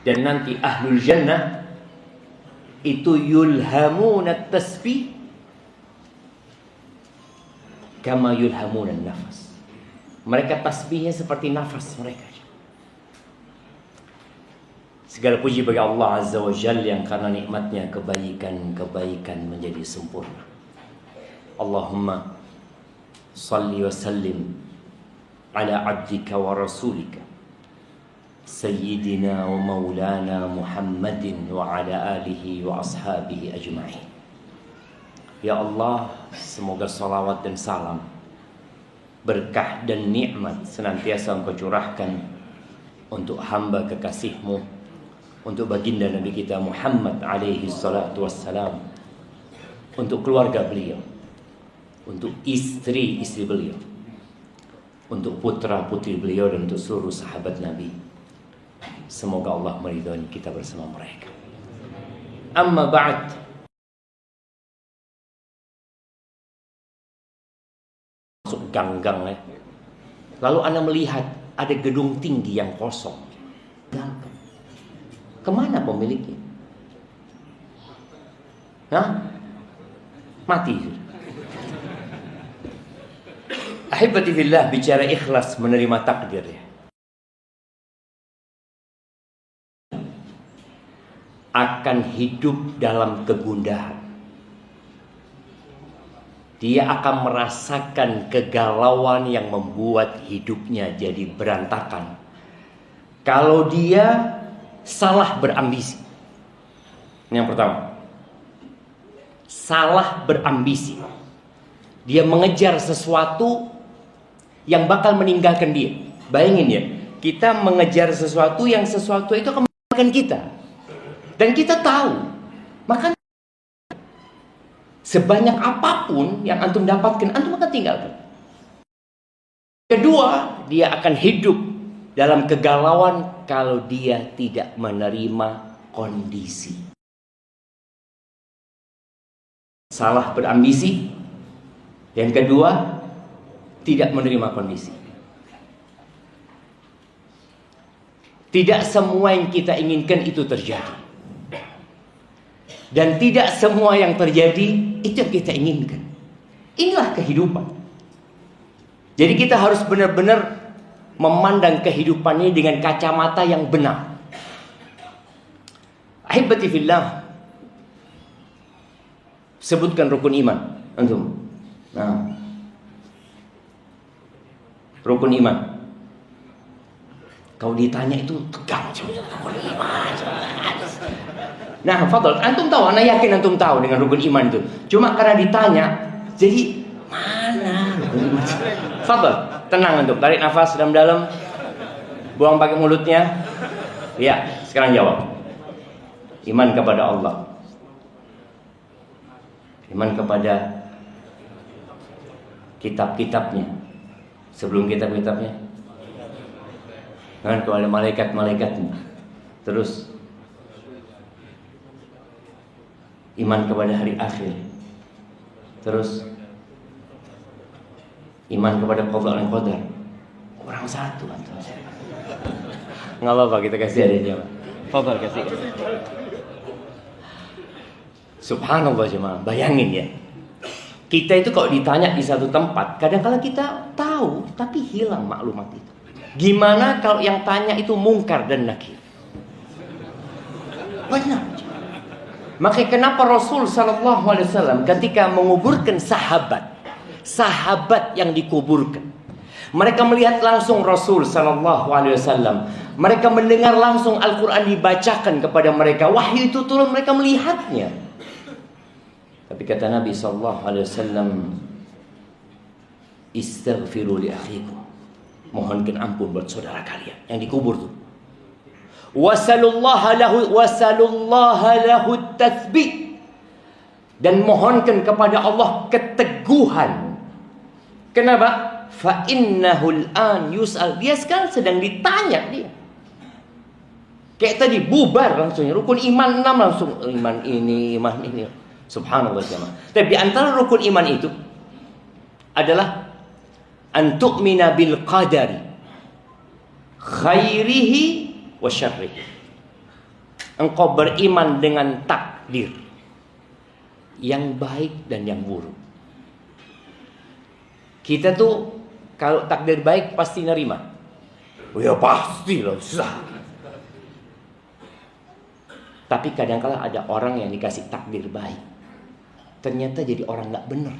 Dan nanti ahlul jannah itu yulhamuna tasbih kama yulhamuna nafas. Mereka tasbihnya seperti nafas mereka. Segala puji bagi Allah Azza wa Jalla yang karena nikmatnya kebaikan menjadi sempurna. Allahumma salli wa sallim ala abdika wa rasulika Sayyidina wa maulana Muhammadin wa ala alihi wa ashabihi ajma'in. Ya Allah, semoga salawat dan salam, berkah dan nikmat senantiasa Engkau curahkan untuk hamba kekasih-Mu, untuk baginda Nabi kita Muhammad alaihi salatu wassalam, untuk keluarga beliau, untuk istri-istri beliau, untuk putra-putri beliau, dan untuk seluruh sahabat Nabi. Semoga Allah meridhai kita bersama mereka. Amma ba'd. Masuk gang-gang ya. Lalu Anda melihat ada gedung tinggi yang kosong. Kemana pemiliknya? Hah? Mati. Ahibati fillah, bicara ikhlas menerima takdir ya. Akan hidup dalam kegundahan. Dia akan merasakan kegalauan yang membuat hidupnya jadi berantakan. Kalau dia salah berambisi. Ini yang pertama. Salah berambisi. Dia mengejar sesuatu yang bakal meninggalkan dia. Bayangin ya, kita mengejar sesuatu yang sesuatu itu akan meninggalkan kita. Dan kita tahu, maka sebanyak apapun yang antum dapatkan, antum akan tinggalkan. Kedua, dia akan hidup dalam kegalauan kalau dia tidak menerima kondisi. Salah berambisi. Yang kedua, tidak menerima kondisi. Tidak semua yang kita inginkan itu terjadi. Dan tidak semua yang terjadi itu yang kita inginkan. Inilah kehidupan. Jadi kita harus benar-benar memandang kehidupan ini dengan kacamata yang benar. Ahibati fillah, sebutkan rukun iman antum. Nah, rukun iman. Kau ditanya itu tegang, rukun iman. Nah, fadal, antum tahu, anak yakin antum tahu dengan rukun iman itu. Cuma karena ditanya, jadi mana rukun iman? Fadal, tenang antum, tarik nafas dalam-dalam, buang pakai mulutnya. Ya, sekarang jawab. Iman kepada Allah. Iman kepada kitab-kitabnya. Sebelum kitab-kitabnya, iman kepada malaikat-malaikatnya. Terus iman kepada hari akhir. Terus iman kepada qada dan qadar. Kurang satu antum. Enggak apa-apa, kita kasih adanya. Fadhal kasih. Subhanallah jemaah, bayangin ya. Kita itu kalau ditanya di satu tempat, kadang-kadang kita tahu tapi hilang maklumat itu. Gimana kalau yang tanya itu mungkar dan nakir? Benar. Makanya kenapa Rasul sallallahu alaihi wasallam ketika menguburkan sahabat yang dikuburkan, mereka melihat langsung Rasul sallallahu alaihi wasallam. Mereka mendengar langsung Al-Qur'an dibacakan kepada mereka. Wahyu itu turun, mereka melihatnya. Tapi kata Nabi sallallahu alaihi wasallam, istaghfiru li akhikum. Mohonkan ampun buat saudara kalian yang dikubur tuh. Wasallallahu lahu tatsbih, dan mohonkan kepada Allah keteguhan. Kenapa? Fa innahul an yus'al. Dia sekarang sedang ditanya dia. Kayak tadi bubar langsungnya rukun iman 6 langsung iman ini, iman ini. Subhanallah jemaah. Tapi antara rukun iman itu adalah an tu'mina bil qadari khairihi wa syarrihi. engkau beriman dengan takdir yang baik dan yang buruk. Kita tuh kalau takdir baik pasti nerima. Oh ya pasti lah, susah. Tapi kadang-kala ada orang yang dikasih takdir baik, ternyata jadi orang gak benar.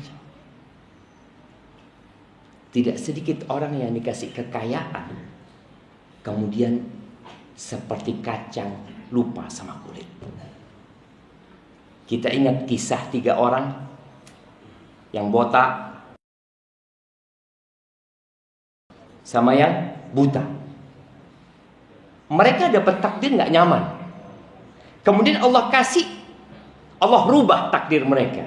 Tidak sedikit orang yang dikasih kekayaan, kemudian seperti kacang lupa sama kulit. Kita ingat kisah 3 orang yang botak sama yang buta. Mereka dapat takdir gak nyaman. Kemudian Allah rubah takdir mereka.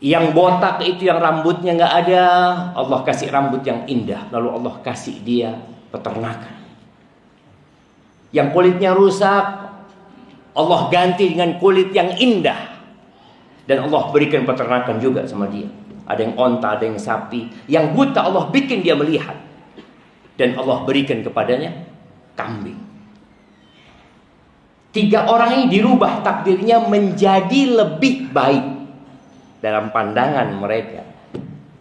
Yang botak itu yang rambutnya gak ada, Allah kasih rambut yang indah. Lalu Allah kasih dia peternakan. Yang kulitnya rusak, Allah ganti dengan kulit yang indah. Dan Allah berikan peternakan juga sama dia. Ada yang onta, ada yang sapi. Yang buta Allah bikin dia melihat. Dan Allah berikan kepadanya kambing. 3 orang ini dirubah takdirnya menjadi lebih baik dalam pandangan mereka.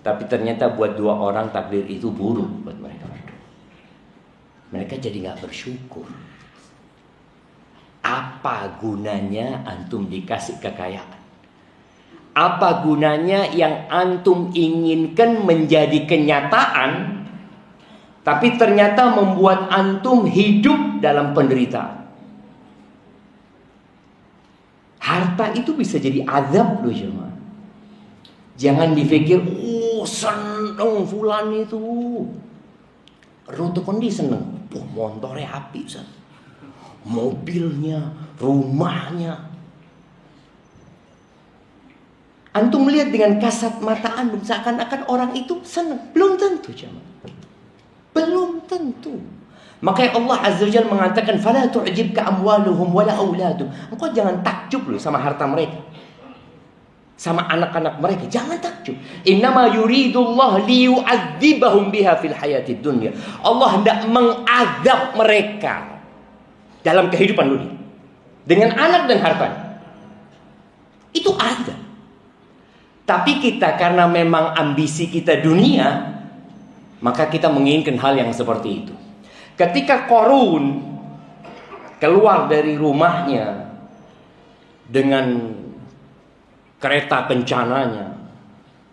Tapi ternyata buat 2 orang takdir itu buruk buat mereka. Mereka jadi gak bersyukur. Apa gunanya antum dikasih kekayaan? Apa gunanya yang antum inginkan menjadi kenyataan, tapi ternyata membuat antum hidup dalam penderitaan? Harta itu bisa jadi azab loh jemaah. Jangan dipikir, seneng fulan itu. Rute kondi seneng. Motornya api, mobilnya, rumahnya. Antum melihat dengan kasat mata antum seakan-akan orang itu senang. Belum tentu jemaah. Belum tentu. Makanya Allah Azza wa Jalla mengatakan, "Fala tu'jibka amwaluhum wala auladuhum." Engkau jangan takjub loh sama harta mereka, sama anak-anak mereka. Jangan takjub. Innama yuridullah liyu'adzibahum biha fil hayatid dunya. Allah hendak mengazab mereka dalam kehidupan dunia dengan anak dan hartanya. Itu azab. Tapi kita karena memang ambisi kita dunia, maka kita menginginkan hal yang seperti itu. Ketika Qarun keluar dari rumahnya dengan kereta kencananya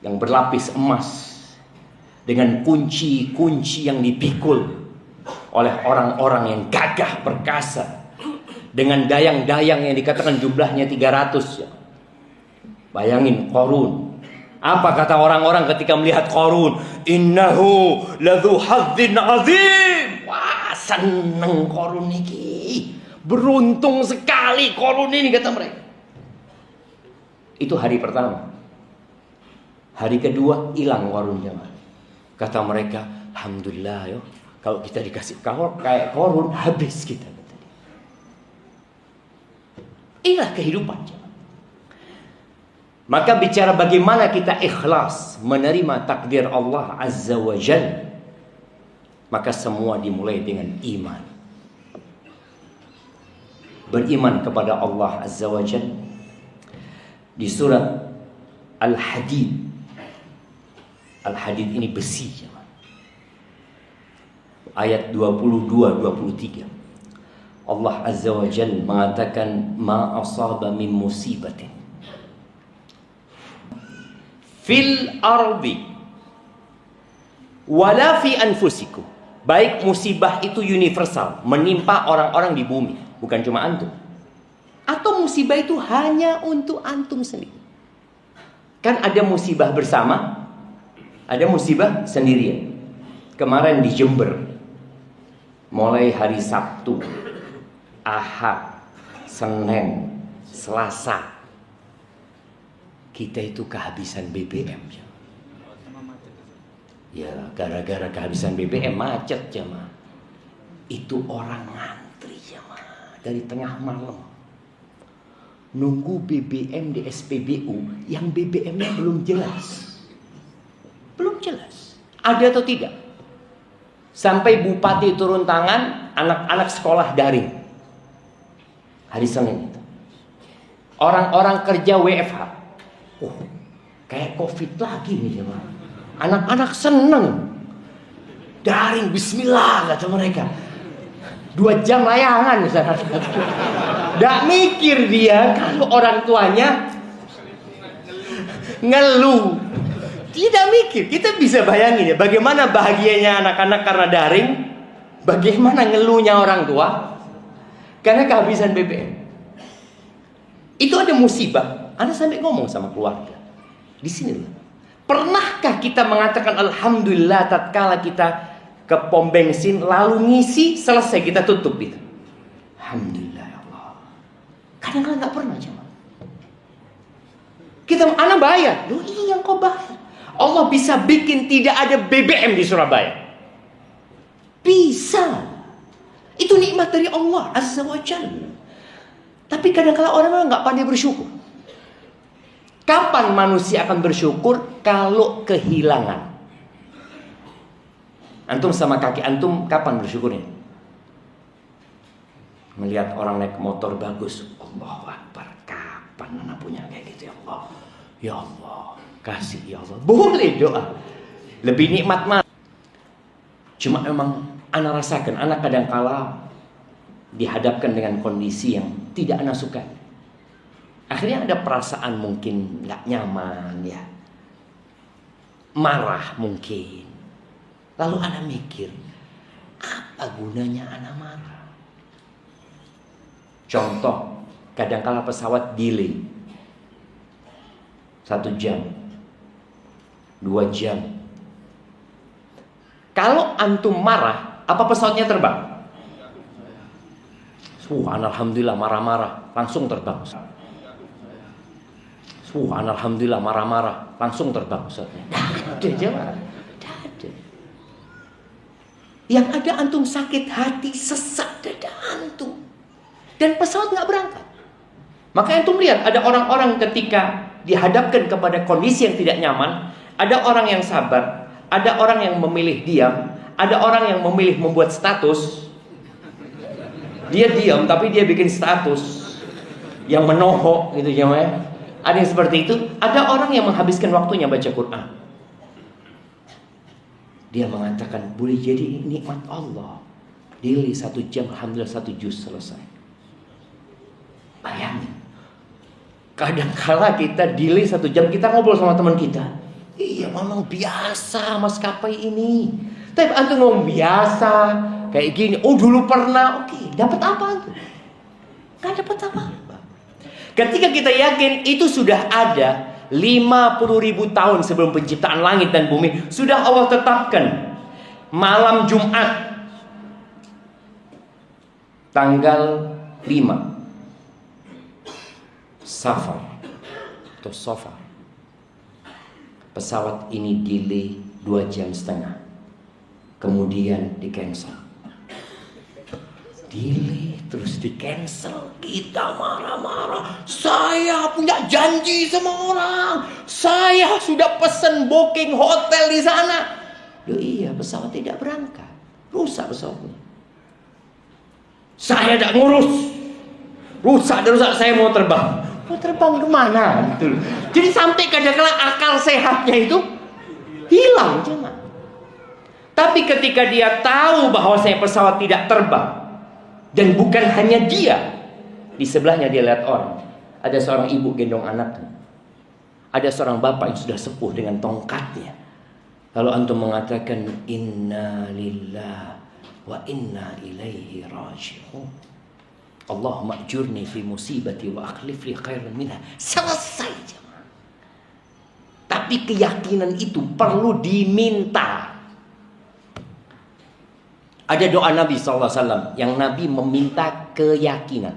yang berlapis emas, dengan kunci-kunci yang dipikul oleh orang-orang yang gagah perkasa, dengan dayang-dayang yang dikatakan jumlahnya 300 ya. Bayangin Qarun. Apa kata orang-orang ketika melihat Qarun? Innahu ladzu hadzin azim. Wah, seneng Qarun ini. Beruntung sekali Qarun ini, kata mereka. Itu hari pertama. Hari kedua hilang Qarun jemaah. Kata mereka, alhamdulillah yo, kalau kita dikasih kayak Qarun habis kita. Inilah kehidupan jemaah. Maka bicara bagaimana kita ikhlas menerima takdir Allah Azza wa Jalla, maka semua dimulai dengan iman. Beriman kepada Allah Azza wa Jalla. Di surat Al-Hadid. Al-Hadid ini besi. Ayat 22-23. Allah Azza wa Jalla mengatakan, ma asaba min musibatin fil ardi wala fi anfusikum. Baik musibah itu universal, menimpa orang-orang di bumi, bukan cuma antum. Atau musibah itu hanya untuk antum sendiri. Kan ada musibah bersama, ada musibah sendirian. Kemarin di Jember, mulai hari Sabtu, Ahad, Senin, Selasa, kita itu kehabisan BBM. Ya, gara-gara kehabisan BBM macet jemaah. Itu orang ngantri jemaah dari tengah malam. Nunggu BBM di SPBU yang BBM-nya belum jelas. Belum jelas. Ada atau tidak? Sampai bupati turun tangan, anak-anak sekolah daring. Hari Senin itu. Orang-orang kerja WFH. Oh, kayak COVID lagi nih jemaah. Anak-anak seneng. Daring, bismillah kata mereka. 2 jam layangan misalnya. Nggak mikir dia kalau orang tuanya ngeluh. Tidak mikir. Kita bisa bayangin ya bagaimana bahagianya anak-anak karena daring. Bagaimana ngeluhnya orang tua karena kehabisan BBM. Itu ada musibah. Anda sampai ngomong sama keluarga. Di sini loh. Pernahkah kita mengatakan alhamdulillah tatkala kita ke pom bensin lalu ngisi selesai kita tutup itu. Alhamdulillah ya Allah. Kadang-kadang nggak pernah cuma. Anak bayar. Loh iya kok bayar. Allah bisa bikin tidak ada BBM di Surabaya. Bisa. Itu nikmat dari Allah Azza wa Jalla. Tapi kadang-kadang orang memang nggak pandai bersyukur. Kapan manusia akan bersyukur? Kalau kehilangan. Antum sama kaki antum kapan bersyukurnya? Melihat orang naik motor bagus. Allahu Akbar. Kapan anak punya kayak gitu ya Allah? Ya Allah. Kasih ya Allah. Boleh doa. Lebih nikmat mah. Cuma memang anak rasakan. Anak kadang-kala dihadapkan dengan kondisi yang tidak anak suka. Akhirnya ada perasaan mungkin gak nyaman ya. Marah mungkin. Lalu anak mikir, apa gunanya anak marah? Contoh, kadang-kala pesawat delay 1 jam 2 jam. Kalau antum marah, apa pesawatnya terbang? Alhamdulillah marah-marah langsung terbang. Alhamdulillah marah-marah langsung terbang pesawatnya. Ada jemaah. Ada. Yang ada antum sakit hati, sesak dada antum. Dan pesawat nggak berangkat. Maka antum lihat ada orang-orang ketika dihadapkan kepada kondisi yang tidak nyaman, ada orang yang sabar, ada orang yang memilih diam, ada orang yang memilih membuat status. Dia diam tapi dia bikin status yang menohok gitu ya. Ada yang seperti itu. Ada orang yang menghabiskan waktunya baca Quran. Dia mengatakan boleh jadi nikmat Allah. Daily 1 jam alhamdulillah 1 juz selesai. Bayangin. Kadang-kala kita daily 1 jam kita ngobrol sama teman kita. Iya memang biasa maskapai ini. Tapi antum ngomong biasa kayak gini. Oh dulu pernah. Oke, dapat apa antum? Gak dapat apa-apa. Ketika kita yakin itu sudah ada 50.000 tahun sebelum penciptaan langit dan bumi, sudah Allah tetapkan malam Jumat tanggal 5 Safar atau Safar. Pesawat ini delay 2,5 jam. Kemudian di cancel. Delay terus di cancel. Kita marah-marah. Saya punya janji sama orang. Saya sudah pesen booking hotel di sana. Loh iya, pesawat tidak berangkat. Rusak pesawatnya. Saya tidak ngurus. Rusak, saya mau terbang. Mau terbang kemana? Gitu. Jadi sampai kadang-kadang akal sehatnya itu hilang, jangan. Tapi ketika dia tahu bahwa saya pesawat tidak terbang, dan bukan hanya dia, di sebelahnya dia lihat orang. Ada seorang ibu gendong anaknya. Ada seorang bapak yang sudah sepuh dengan tongkatnya. Lalu antum mengatakan inna lillah wa inna ilaihi raji'un. Allahumma ajurni fi musibati wa akhlif li khairan minha. Selesai jemaah. Tapi keyakinan itu perlu diminta. Ada doa Nabi SAW yang Nabi meminta keyakinan.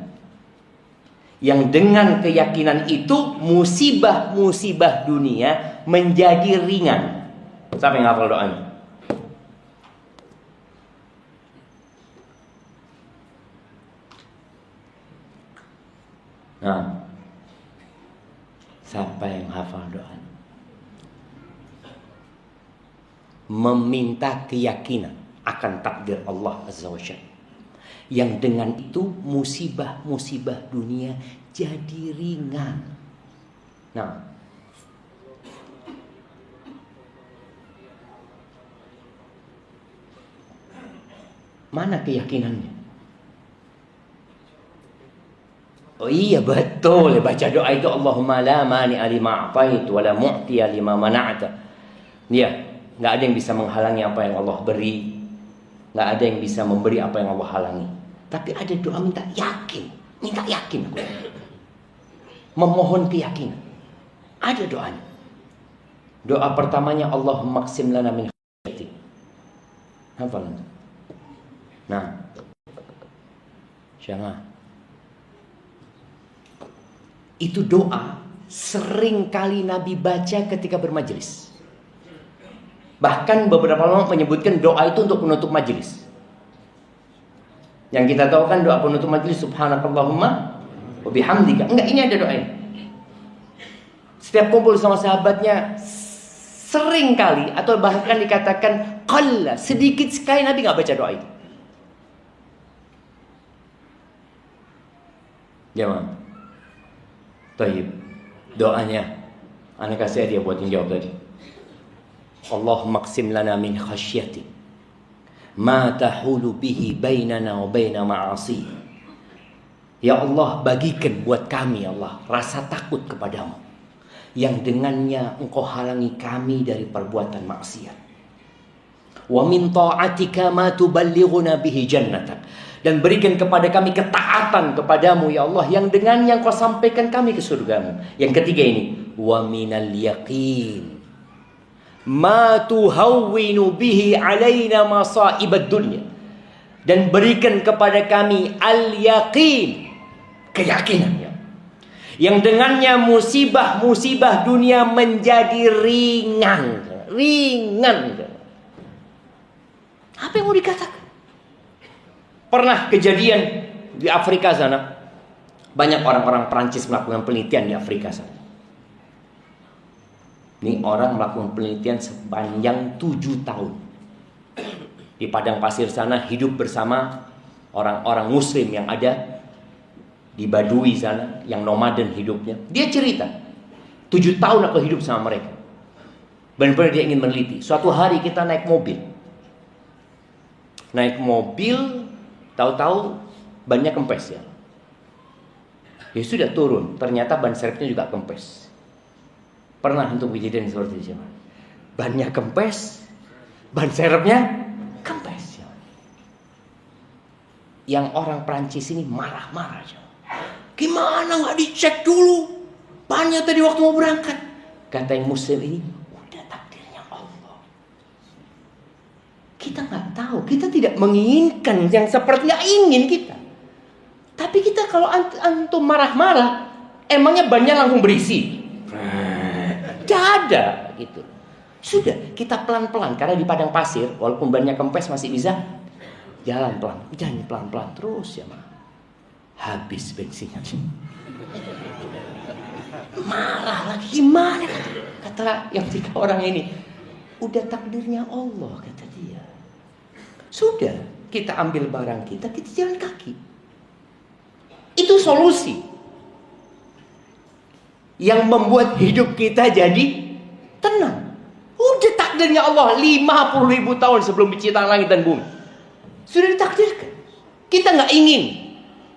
Yang dengan keyakinan itu musibah-musibah dunia menjadi ringan. Siapa yang hafal doanya? Nah, siapa yang hafal doanya? Meminta keyakinan akan takdir Allah Azza wa Jalla. Yang dengan itu musibah-musibah dunia jadi ringan. Nah, mana keyakinannya? Oh iya betul, baca doa itu Allahumma la mani'a lima a'taitu wa la mu'tiya lima mana'ta. Ya, enggak ada yang bisa menghalangi apa yang Allah beri. Enggak ada yang bisa memberi apa yang Allah halangi. Tapi ada doa minta yakin aku. Memohon keyakinan. Ada doanya. Doa pertamanya Allahumma qsim lana min khasyatik. Hafal. Nah, jangan. Itu doa sering kali Nabi baca ketika bermajelis. Bahkan beberapa ulama menyebutkan doa itu untuk penutup majelis. Yang kita tahu kan doa penutup majelis subhanakallahumma wa bihamdika. Enggak, ini ada doa ini. Setiap kumpul sama sahabatnya sering kali atau bahkan dikatakan qalla, sedikit sekali Nabi enggak baca doa itu. Jamaah. Taib. Doanya ana kasih dia buat yang jawab tadi. Allahumma qsim lana min khasyatik ma tahulu bihi bainana wa baina ma'asi. Ya Allah, bagikan buat kami ya Allah rasa takut kepadamu yang dengannya engkau halangi kami dari perbuatan maksiat. Wa min ta'atika ma tuballighuna bihi jannatak, dan berikan kepada kami ketaatan kepadamu ya Allah yang dengannya engkau sampaikan kami ke surgamu. Yang ketiga ini, wa minal yaqin ma tuhawwinu bihi alaina masaibad dunya, dan berikan kepada kami al-yaqin, keyakinan ya, yang dengannya musibah-musibah dunia menjadi ringan. Apa yang mau dikatakan? Pernah kejadian di Afrika sana, banyak orang-orang Perancis melakukan penelitian di Afrika sana. Ini orang melakukan penelitian sepanjang 7 tahun. Di padang pasir sana hidup bersama orang-orang muslim yang ada di Badui sana, yang nomaden hidupnya. Dia cerita, 7 tahun aku hidup sama mereka. Benar-benar dia ingin meneliti. Suatu hari kita naik mobil, tahu-tahu bannya kempes ya. Ya sudah turun, ternyata ban serepnya juga kempes. Pernah untuk kejadian seperti itu? Bannya kempes, ban serepnya kempes. Yang orang Prancis ini marah-marah. Gimana nggak dicek dulu bannya tadi waktu mau berangkat? Kata yang muslim ini, udah takdirnya Allah. Kita nggak tahu, kita tidak menginginkan yang seperti nggak ingin kita. Tapi kita kalau antum marah-marah, emangnya bannya langsung berisi? Tidak ada gitu. Sudah, kita pelan-pelan, karena di padang pasir walaupun bannya kempes masih bisa jalan pelan-pelan terus ya, mah. Habis bensinnya. Marah lagi, gimana kata yang 3 orang ini? Udah takdirnya Allah, kata dia. Sudah, kita ambil barang kita jalan kaki. Itu solusi yang membuat hidup kita jadi tenang. Udah takdirnya Allah 50.000 tahun sebelum diciptakan langit dan bumi. Sudah ditakdirkan. Kita nggak ingin.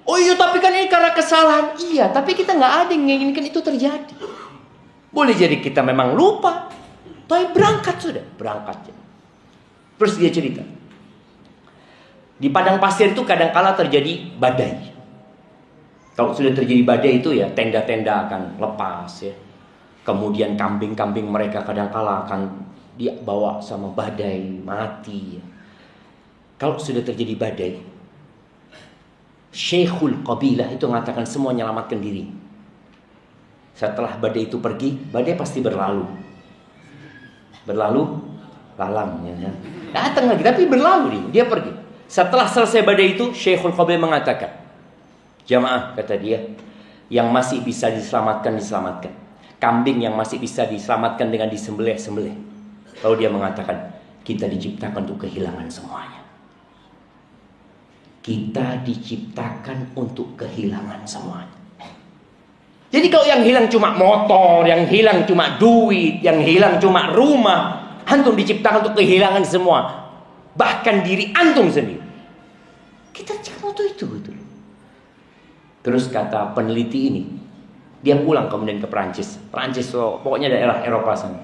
Oh iya, tapi kan ini karena kesalahan. Iya, tapi kita nggak ada yang menginginkan itu terjadi. Boleh jadi kita memang lupa. Tapi berangkat. Terus dia cerita. Di padang pasir itu kadang-kala terjadi badai. Kalau sudah terjadi badai itu ya tenda-tenda akan lepas ya. Kemudian kambing-kambing mereka kadang-kala akan dibawa sama badai, mati ya. Kalau sudah terjadi badai, Syekhul Qabilah itu mengatakan semua menyelamatkan diri. Setelah badai itu pergi, badai pasti berlalu lalang ya. Datang lagi tapi berlalu dia pergi. Setelah selesai badai itu, Syekhul Qabilah mengatakan, jamaah, kata dia, yang masih bisa diselamatkan. Kambing yang masih bisa diselamatkan dengan disembelih. Lalu dia mengatakan, kita diciptakan untuk kehilangan semuanya. Kita diciptakan untuk kehilangan semuanya. Jadi kalau yang hilang cuma motor, yang hilang cuma duit, yang hilang cuma rumah, antum diciptakan untuk kehilangan semua. Bahkan diri antum sendiri. Kita cuma itu. Terus kata peneliti ini, dia pulang kemudian ke Perancis, pokoknya daerah Eropa sana.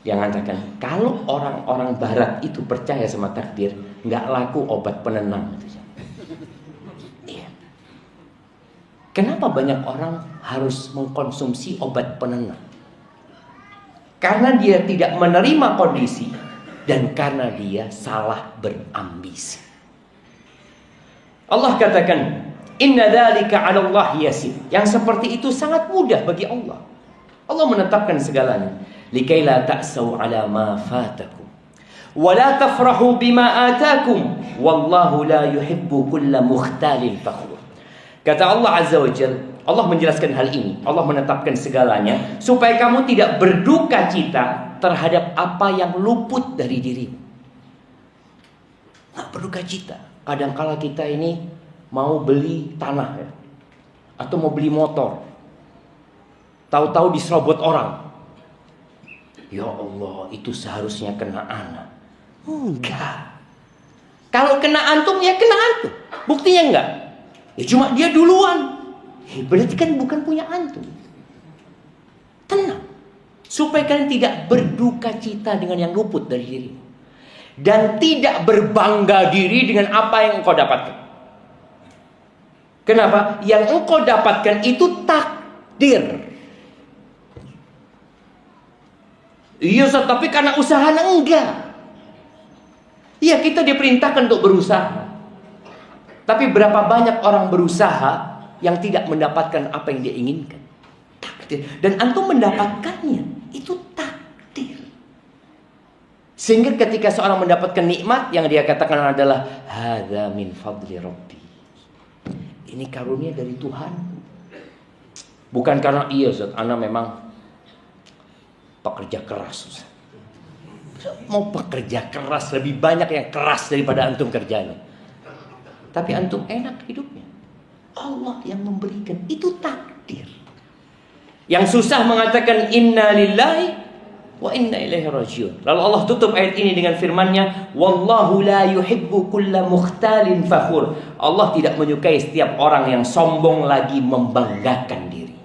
Dia mengatakan, kalau orang-orang Barat itu percaya sama takdir, nggak laku obat penenang. Iya. Kenapa banyak orang harus mengkonsumsi obat penenang? Karena dia tidak menerima kondisi dan karena dia salah berambisi. Allah katakan, inna dzalika 'ala Allah yasir. Yang seperti itu sangat mudah bagi Allah. Allah menetapkan segalanya. Likai la ta'sau 'ala ma fatakum wa la tafrahu bima atakum wallahu la yuhibbu kulla mukhtalin fakhur. Kata Allah Azza wa Jalla, Allah menjelaskan hal ini. Allah menetapkan segalanya supaya kamu tidak berduka cita terhadap apa yang luput dari dirimu. Nggak berduka cita. Kadang-kala kita ini mau beli tanah ya, atau mau beli motor, tahu-tahu diserobot orang. Ya Allah, itu seharusnya kena anak. Enggak. Kalau kena antum ya kena antum. Buktinya enggak? Ya cuma dia duluan. Berarti kan bukan punya antum. Tenang. Supaya kalian tidak berduka cita dengan yang luput dari diri. Dan tidak berbangga diri dengan apa yang engkau dapatkan. Kenapa? Yang engkau dapatkan itu takdir. Iya, tapi karena usaha enggak. Iya, kita diperintahkan untuk berusaha. Tapi berapa banyak orang berusaha yang tidak mendapatkan apa yang dia inginkan? Takdir. Dan antum mendapatkannya, itu takdir. Sehingga ketika seorang mendapatkan nikmat, yang dia katakan adalah hadza min fadli rabbi. Ini karunia dari Tuhan. Bukan karena iya Ustaz, ana memang pekerja keras Ustaz. Mau pekerja keras, lebih banyak yang keras daripada antum kerjanya. Tapi antum enak hidupnya. Allah yang memberikan, itu takdir. Yang susah mengatakan inna lillahi wa inna ilaihi rajiun. Lalu Allah tutup ayat ini dengan firman-Nya, wallahu la yuhibbu kulla mukhtalin fakhur. Allah tidak menyukai setiap orang yang sombong lagi membanggakan diri.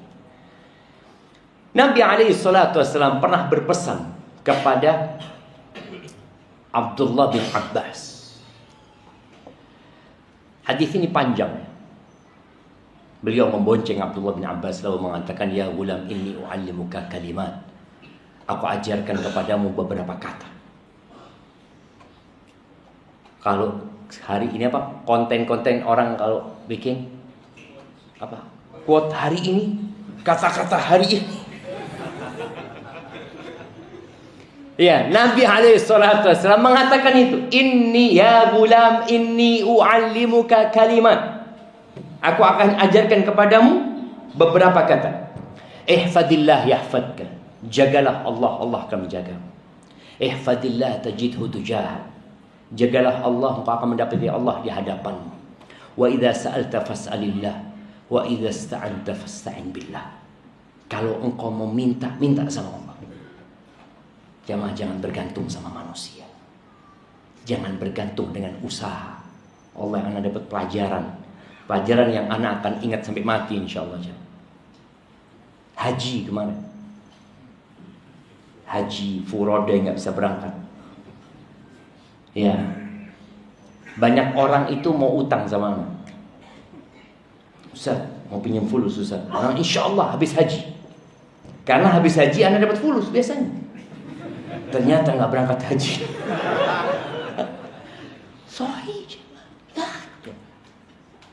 Nabi SAW pernah berpesan kepada Abdullah bin Abbas. Hadis ini panjang. Beliau membonceng Abdullah bin Abbas lalu mengatakan, ya gulam inni u'allimuka kalimat. Aku ajarkan kepadamu beberapa kata. Kalau hari ini apa? Konten-konten orang kalau bikin apa? Quote hari ini, kata-kata hari ini. Ya, Nabi SAW mengatakan itu. Inni ya gulam, inni u'allimuka kalimat. Aku akan ajarkan kepadamu beberapa kata. Ihfadillah yahfadka. Jagalah Allah, Allah akan menjagamu. Ihfadillah tajidhu tujah. Jagalah Allah, engkau akan mendapati Allah di hadapanmu. Wa idza sa'alta fas'alillah, wa idza ista'anta fasta'in billah. Kalau engkau mau minta, minta sama Allah. Jangan bergantung sama manusia. Jangan bergantung dengan usaha. Allah yang akan dapat pelajaran. Pelajaran yang anak akan ingat sampai mati insyaAllah. Haji kemarin. Haji Furoda yang gak bisa berangkat. Ya. Banyak orang itu mau utang sama anak. Ustaz, mau pinjam fulus Ustaz. Orang insyaAllah habis haji. Karena habis haji anak dapat fulus biasanya. Ternyata nggak berangkat haji. Sahih.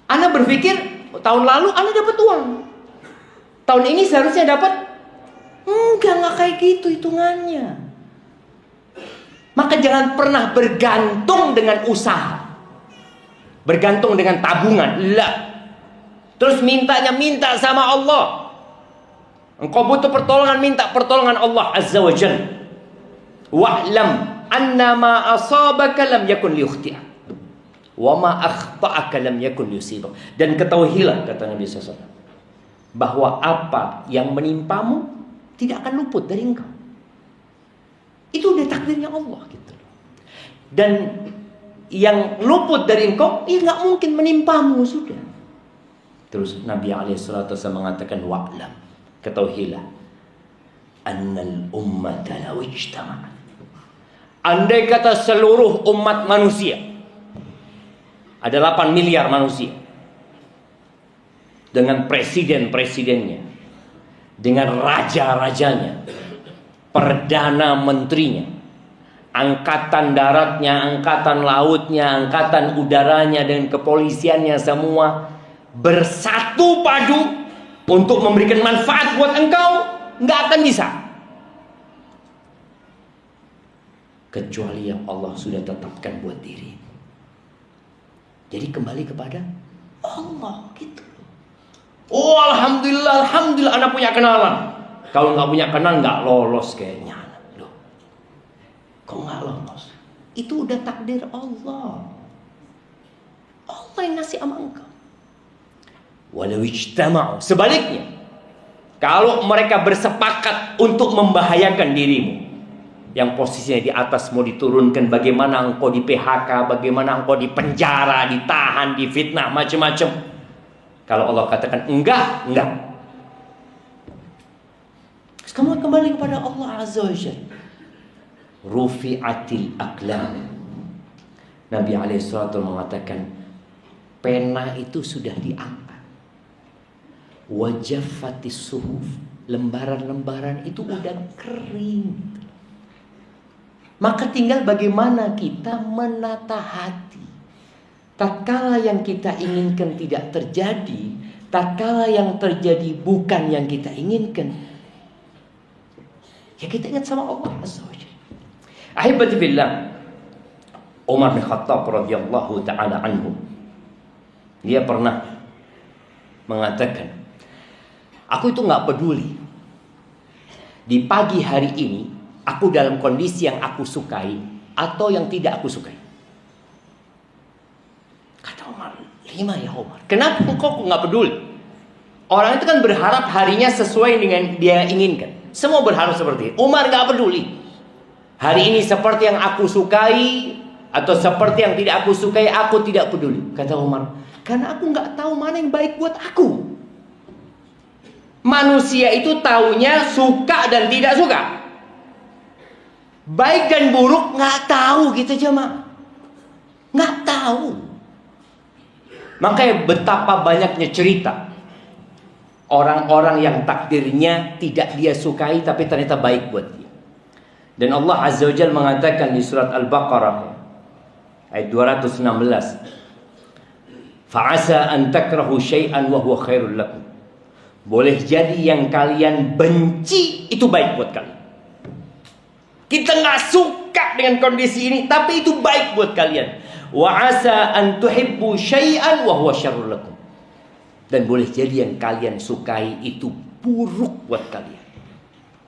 Ana berpikir tahun lalu Ana dapat uang. Tahun ini seharusnya dapat. Enggak kayak gitu hitungannya. Maka jangan pernah bergantung dengan usaha. Bergantung dengan tabungan. Lah. Terus minta sama Allah. Engkau butuh pertolongan, minta pertolongan Allah Azza wa Jalla. Wa'lam annama asabaka lam yakun liyukhti'ak. Wa ma akhta'aka lam yakun yusibak. Dan ketahuilah, kata Nabi SAW, bahwa apa yang menimpamu tidak akan luput dari engkau. Itu udah takdirnya Allah gitu. Dan yang luput dari engkau, ya nggak mungkin menimpamu sudah. Terus Nabi SAW mengatakan, wa'lam, ketahuilah, annal ummata law ijtama'at. Andai kata seluruh umat manusia, ada 8 miliar manusia, dengan presiden-presidennya, dengan raja-rajanya, perdana menterinya, angkatan daratnya, angkatan lautnya, angkatan udaranya, dan kepolisiannya, semua bersatu padu untuk memberikan manfaat buat engkau, nggak akan bisa, kecuali yang Allah sudah tetapkan buat diri. Jadi kembali kepada Allah gitu. Oh alhamdulillah, alhamdulillah anak punya kenalan. Kalau nggak punya kenalan nggak lolos kayaknya. Loh, kok nggak lolos? Itu udah takdir Allah. Allah yang ngasih sama engkau. Walau ijtama'u, sebaliknya, kalau mereka bersepakat untuk membahayakan dirimu, yang posisinya di atas mau diturunkan, bagaimana engkau di PHK, bagaimana engkau di penjara, ditahan, difitnah, macam-macam. Kalau Allah katakan enggak. Kamu kembali kepada Allah Azza wa Jalla. Rufi'atil aqlam. Nabi SAW mengatakan, pena itu sudah diangkat. Wajaffatis suhuf, lembaran-lembaran itu udah kering. Maka tinggal bagaimana kita menata hati. Tatkala yang kita inginkan tidak terjadi, tatkala yang terjadi bukan yang kita inginkan, ya kita ingat sama Allah Azza wa Jalla. Ahibati billah, Umar bin Khattab radhiyallahu ta'ala anhu, dia pernah mengatakan, aku itu gak peduli di pagi hari ini aku dalam kondisi yang aku sukai atau yang tidak aku sukai. Kata Umar, 5 ya Umar. Kenapa kok gak peduli? Orang itu kan berharap harinya sesuai dengan dia inginkan. Semua berharap seperti itu. Umar gak peduli. Hari ini seperti yang aku sukai atau seperti yang tidak aku sukai, aku tidak peduli. Kata Umar, karena aku gak tahu mana yang baik buat aku. Manusia itu taunya suka dan tidak suka. Baik dan buruk nggak tahu gitu jemaah. Nggak tahu. Makanya betapa banyaknya cerita orang-orang yang takdirnya tidak dia sukai tapi ternyata baik buat dia. Dan Allah Azza wa Jalla mengatakan di surat Al-Baqarah ayat 216, fa'asa an takrahu syai'an wa huwa khairul lakum. Boleh jadi yang kalian benci itu baik buat kalian. Kita nggak suka dengan kondisi ini, tapi itu baik buat kalian. Wa asa an tuhibbu syai'an wa huwa syarrul lakum. Dan boleh jadi yang kalian sukai itu buruk buat kalian.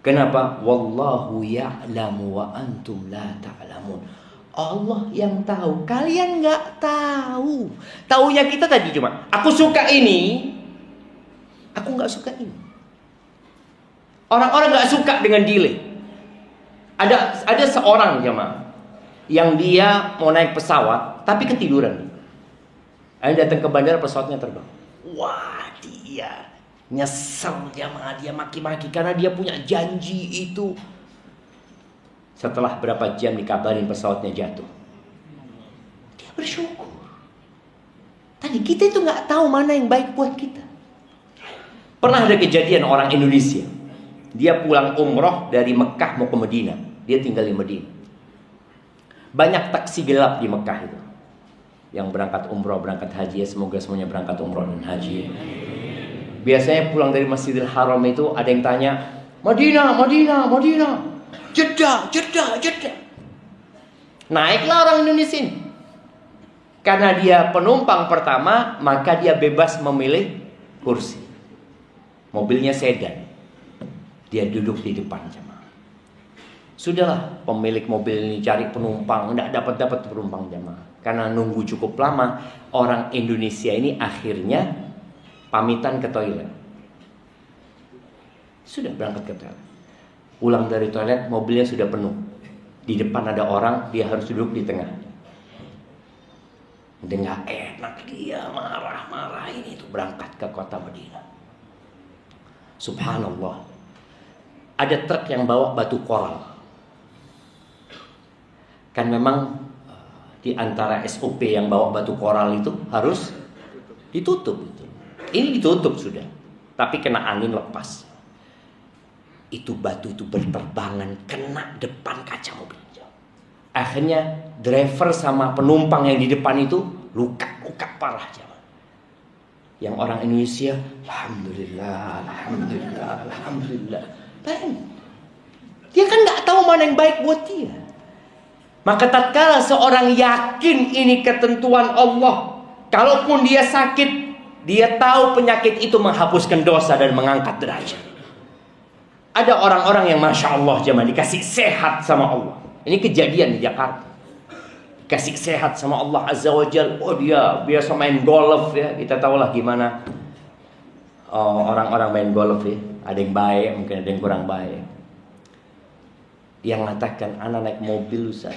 Kenapa? Wallahu ya'lamu wa antum la ta'lamun. Allah yang tahu, kalian nggak tahu. Taunya kita tadi cuma, aku suka ini, aku nggak suka ini. Orang-orang nggak suka dengan delay. Ada seorang jemaah yang dia mau naik pesawat tapi ketiduran. Dia datang ke bandara, pesawatnya terbang. Wah, dia nyesel jemaah, dia maki-maki karena dia punya janji itu. Setelah berapa jam dikabarin pesawatnya jatuh. Dia bersyukur. Tadi kita itu nggak tahu mana yang baik buat kita. Pernah ada kejadian orang Indonesia. Dia pulang umroh dari Mekah mau ke Madinah. Dia tinggal di Madinah. Banyak taksi gelap di Mekah itu. Yang berangkat umroh, berangkat haji. Semoga semuanya berangkat umroh dan haji. Biasanya pulang dari Masjidil Haram itu ada yang tanya, Madinah, Madinah, Madinah. Jeddah, Jeddah, Jeddah. Naiklah orang Indonesia ini. Karena dia penumpang pertama, maka dia bebas memilih kursi. Mobilnya sedan. Dia duduk di depan jemaah. Sudahlah, pemilik mobil ini cari penumpang, tidak dapat penumpang jemaah. Karena nunggu cukup lama, orang Indonesia ini akhirnya pamitan ke toilet. Sudah berangkat ke toilet. Pulang dari toilet, mobilnya sudah penuh. Di depan ada orang, dia harus duduk di tengah. Udah gak enak, dia marah-marah ini tuh berangkat ke kota Madinah. Subhanallah. Ada truk yang bawa batu koral. Kan memang di antara SOP yang bawa batu koral itu harus ditutup. Ini ditutup sudah, tapi kena angin lepas. Itu batu itu berterbangan kena depan kaca mobil. Akhirnya driver sama penumpang yang di depan itu luka parah. Yang orang Indonesia, alhamdulillah, alhamdulillah, alhamdulillah. Dia kan nggak tahu mana yang baik buat dia. Maka tatkala seorang yakin ini ketentuan Allah, kalaupun dia sakit, dia tahu penyakit itu menghapuskan dosa dan mengangkat derajat. Ada orang-orang yang masya Allah jemaah dikasih sehat sama Allah. Ini kejadian di Jakarta. Kasih sehat sama Allah Azza wa Jal. Oh dia biasa main golf ya. Kita tahulah gimana orang-orang main golf ya. Ada yang baik, mungkin ada yang kurang baik. Yang mengatakan anak naik mobil Ustaz.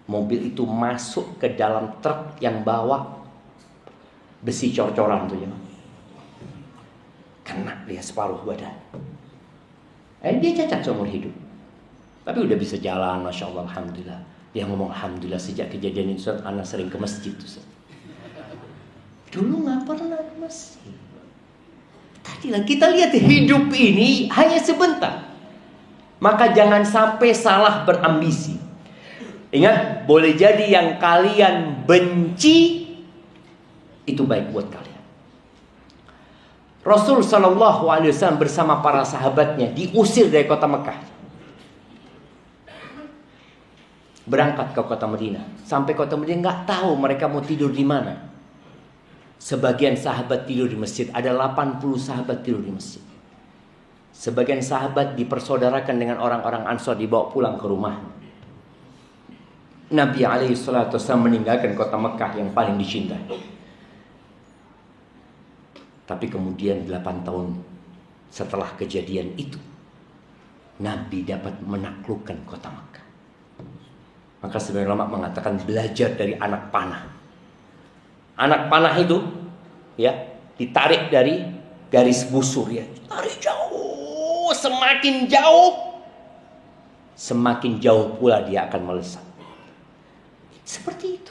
Mobil itu masuk ke dalam truk yang bawa besi cor-coran tuh ya. Kena dia separuh badan. Dia cacat seumur hidup. Tapi udah bisa jalan, masya Allah, alhamdulillah. Dia ngomong alhamdulillah sejak kejadian itu Ustaz, anak sering ke masjid Ustaz. Dulu nggak pernah ke masjid. Tadilah kita lihat hidup ini hanya sebentar. Maka jangan sampai salah berambisi. Ingat, boleh jadi yang kalian benci itu baik buat kalian. Rasul Shallallahu Alaihi Wasallam bersama para sahabatnya diusir dari kota Mekah, berangkat ke kota Madinah. Sampai kota Madinah nggak tahu mereka mau tidur di mana. Sebagian sahabat tidur di masjid, ada 80 sahabat tidur di masjid. Sebagian sahabat dipersaudarakan dengan orang-orang Ansor, dibawa pulang ke rumah. Nabi alaihissalatu wassalam meninggalkan kota Mekah yang paling dicintai. Tapi kemudian 8 tahun setelah kejadian itu, Nabi dapat menaklukkan kota Mekah. Maka sebagian ulama mengatakan belajar dari anak panah. Anak panah itu ya ditarik dari garis busur ya. Tarik jauh, semakin jauh pula dia akan melesat. Seperti itu.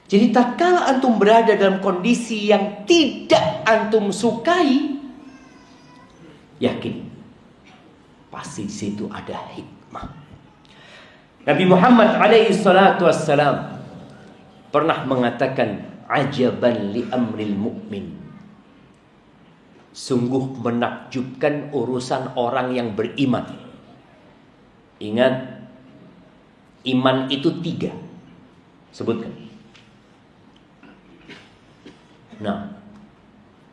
Jadi tatkala antum berada dalam kondisi yang tidak antum sukai, yakin pasti di situ ada hikmah. Nabi Muhammad alaihi salatu wassalam pernah mengatakan, ajaban li amril mu'min. Sungguh menakjubkan urusan orang yang beriman. Ingat, iman itu 3. Sebutkan. Nah,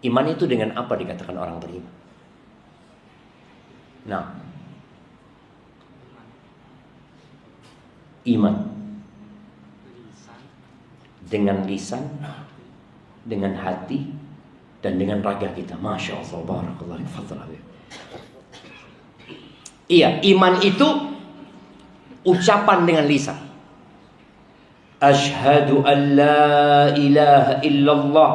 iman itu dengan apa dikatakan orang beriman? Nah, iman dengan lisan, dengan hati, dan dengan raga kita. Masya Allah, barakallahu fiik. Iya, iman itu ucapan dengan lisan. Asyhadu an la ilaha illallah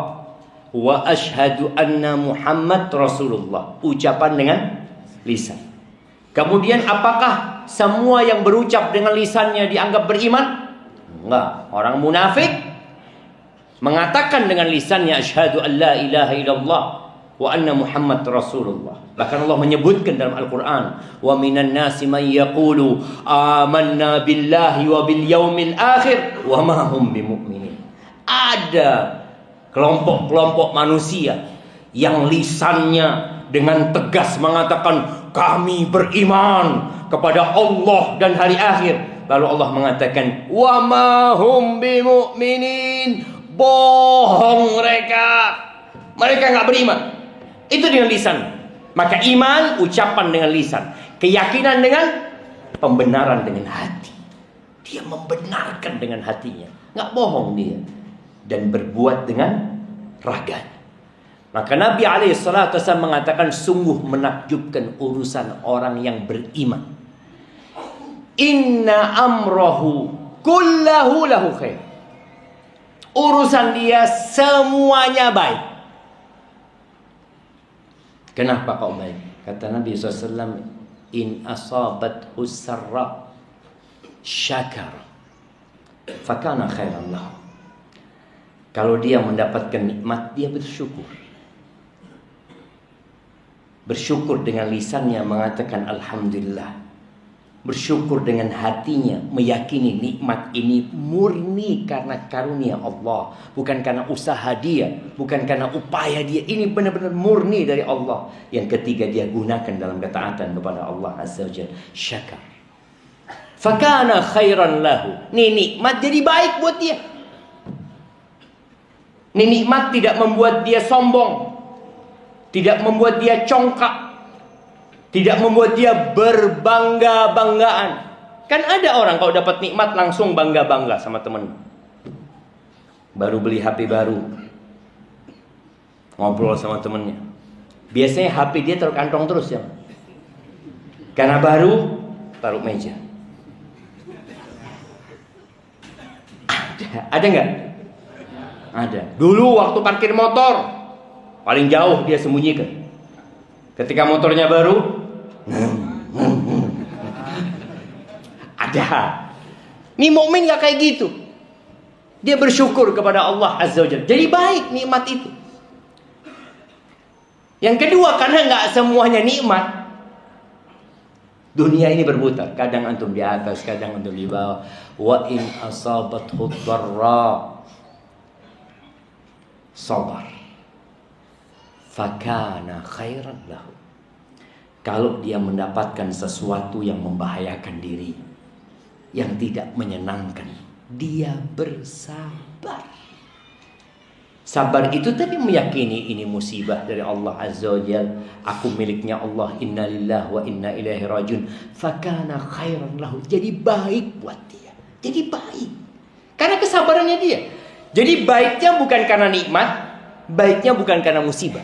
wa asyhadu anna Muhammad Rasulullah. Ucapan dengan lisan. Kemudian apakah semua yang berucap dengan lisannya dianggap beriman? Enggak. Orang munafik mengatakan dengan lisannya asyhadu an la ilaha illallah wa anna Muhammad Rasulullah. Bahkan Allah menyebutkan dalam Al-Quran, wa minan nasi man yaqulu amanna billahi wa bil yaumil akhir wa ma hum bimu'minin. Ada kelompok-kelompok manusia yang lisannya dengan tegas mengatakan kami beriman kepada Allah dan hari akhir. Lalu Allah mengatakan wa ma hum bimu'minin. Bohong mereka. Mereka enggak beriman. Itu dengan lisan. Maka iman ucapan dengan lisan, keyakinan dengan pembenaran dengan hati. Dia membenarkan dengan hatinya, nggak bohong dia, dan berbuat dengan raganya. Maka Nabi SAW mengatakan, sungguh menakjubkan urusan orang yang beriman. Inna amrohu kullahu lahu khair. Urusan dia semuanya baik. Kenapa kau baik? Kata Nabi SAW, in asabathu sarra syakar fakana khairan lahu. Kalau dia mendapatkan nikmat, dia bersyukur. Bersyukur dengan lisannya mengatakan alhamdulillah. Bersyukur dengan hatinya meyakini nikmat ini murni karena karunia Allah, bukan karena usaha dia, bukan karena upaya dia. Ini benar-benar murni dari Allah. Yang ketiga, dia gunakan dalam ketaatan kepada Allah Azza wa Jalla. Syakar fakana khairan lahu. Ini nikmat jadi baik buat dia. Ini nikmat tidak membuat dia sombong, tidak membuat dia congkak, tidak membuat dia berbangga-banggaan. Kan ada orang kalau dapat nikmat langsung bangga-bangga sama temen. Baru beli HP baru, ngobrol sama temennya. Biasanya HP dia taruh kantong terus ya. Karena baru, taruh meja. Ada nggak? Ada. Dulu waktu parkir motor, paling jauh dia sembunyikan. Ketika motornya baru, ada. Ini mukmin nggak kayak gitu. Dia bersyukur kepada Allah Azza wa Jalla. Jadi baik nikmat itu. Yang kedua, karena nggak semuanya nikmat. Dunia ini berputar. Kadang antum di atas, kadang antum di bawah. Wa in asabathu dharra sabar fakana khairan lahu. Kalau dia mendapatkan sesuatu yang membahayakan diri, yang tidak menyenangkan, dia bersabar. Sabar itu tadi meyakini ini musibah dari Allah Azza wa Jalla. Aku miliknya Allah. Inna lillahi wa inna ilaihi rajiun. Fakana khairan lahu. Jadi baik buat dia. Jadi baik karena kesabarannya dia. Jadi baiknya bukan karena nikmat, baiknya bukan karena musibah,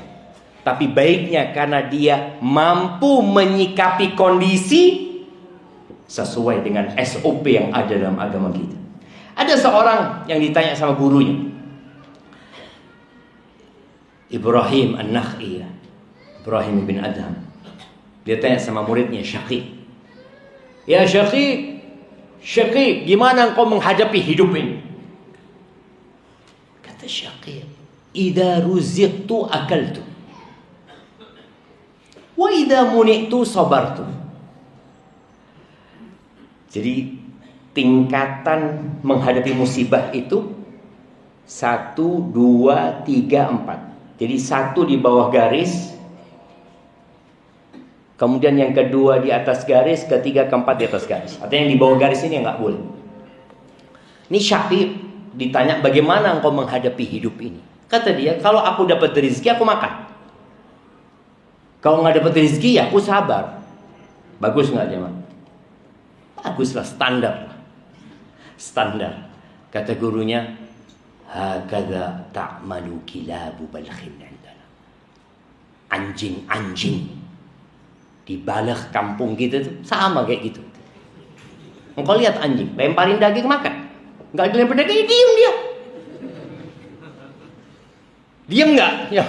tapi baiknya karena dia mampu menyikapi kondisi sesuai dengan SOP yang ada dalam agama kita. Ada seorang yang ditanya sama gurunya, Ibrahim An-Nakh'i, Ibrahim bin Adham. Dia tanya sama muridnya Syaqiq, ya Syaqiq, Syaqiq, gimana engkau menghadapi hidup ini? Kata Syaqiq, idza ruziqtu akaltu wa idza muni'tu sabartu. Jadi tingkatan menghadapi musibah itu 1, 2, 3, 4. Jadi 1 di bawah garis, kemudian yang kedua di atas garis, ketiga, keempat di atas garis. Artinya yang di bawah garis ini nggak boleh. Ini Syaqiq ditanya, bagaimana engkau menghadapi hidup ini? Kata dia, kalau aku dapat rezeki aku makan. Kalau nggak dapat rezeki ya aku sabar. Bagus nggak jemaah? Baguslah, standar. Standar. Kata gurunya, hakadha ta'malu kilabu balkhin indana. Anjing-anjing di Balakh kampung kita tuh sama kayak gitu. Engkau lihat anjing, lemparin daging makan. Enggak dilempar daging, diem dia. Diem enggak? Ya.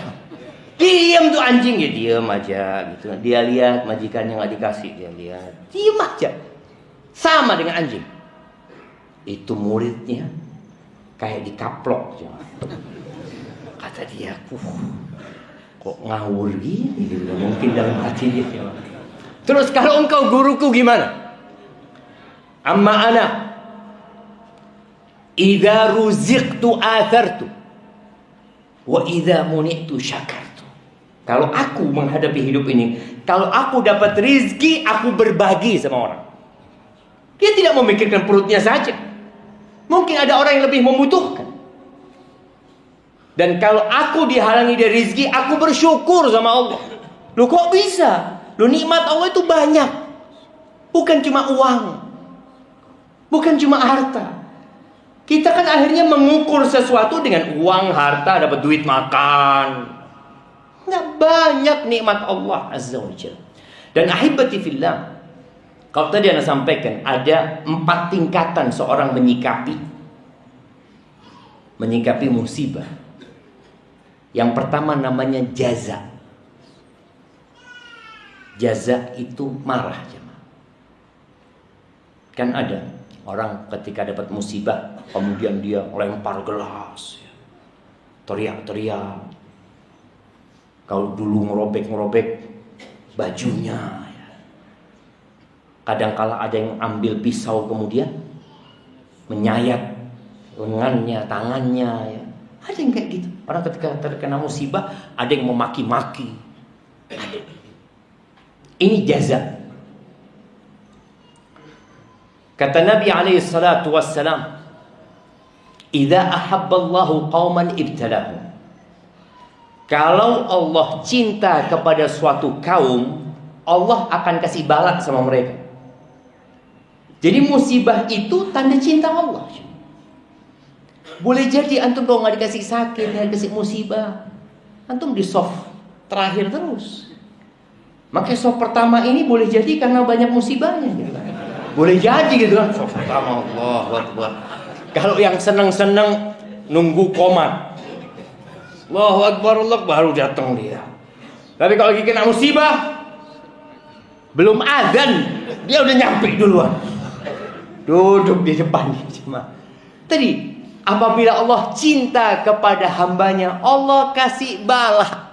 Diem tuh anjing, ya diem aja gitu. Dia lihat majikannya nggak dikasih, dia lihat. Diem aja. Sama dengan anjing. Itu muridnya kayak dikaplok. Kata dia, kok ngawur gini gitu. Mungkin dalam hati dia. Terus kalau engkau guruku gimana? Amma ana idza ruziqtu athartu wa idza muni'tu syakartu. Kalau aku menghadapi hidup ini, kalau aku dapat rizki, aku berbagi sama orang. Dia tidak memikirkan perutnya saja. Mungkin ada orang yang lebih membutuhkan. Dan kalau aku dihalangi dari rizki, aku bersyukur sama Allah. Loh kok bisa? Loh nikmat Allah itu banyak. Bukan cuma uang. Bukan cuma harta. Kita kan akhirnya mengukur sesuatu dengan uang, harta, dapat duit makan. Nggak banyak nikmat Allah Azza wa Jalla. Dan ahibati fillah, kalau tadi Anda sampaikan ada 4 tingkatan seorang menyikapi musibah. Yang pertama namanya jaza. Jaza itu marah, jemaah. Kan ada orang ketika dapat musibah kemudian dia lempar gelas, teriak-teriak. Kalau dulu ngerobek bajunya, kadangkala ada yang ambil pisau kemudian menyayat lengannya, tangannya, ya. Ada yang kayak gitu. Orang ketika terkena musibah ada yang memaki-maki. Ada. Ini jaza. Kata Nabi alaihi salatu wassalam, "Idza ahabballahu qauman ibtalahum." Kalau Allah cinta kepada suatu kaum, Allah akan kasih balak sama mereka. Jadi musibah itu tanda cinta Allah. Boleh jadi antum kalau nggak dikasih sakit, nggak dikasih musibah, antum di soft terakhir terus. Makanya soft pertama ini boleh jadi karena banyak musibahnya gitu. Boleh jadi gitu kan. Soft pertama, Allahu Akbar. Kalau yang seneng-seneng nunggu komat, Allahu Akbar, Allah baru datang dia. Tapi kalau lagi kena musibah, belum azan, dia udah nyampe duluan. Duduk di depan dia. Tadi apabila Allah cinta kepada hambanya, Allah kasih bala.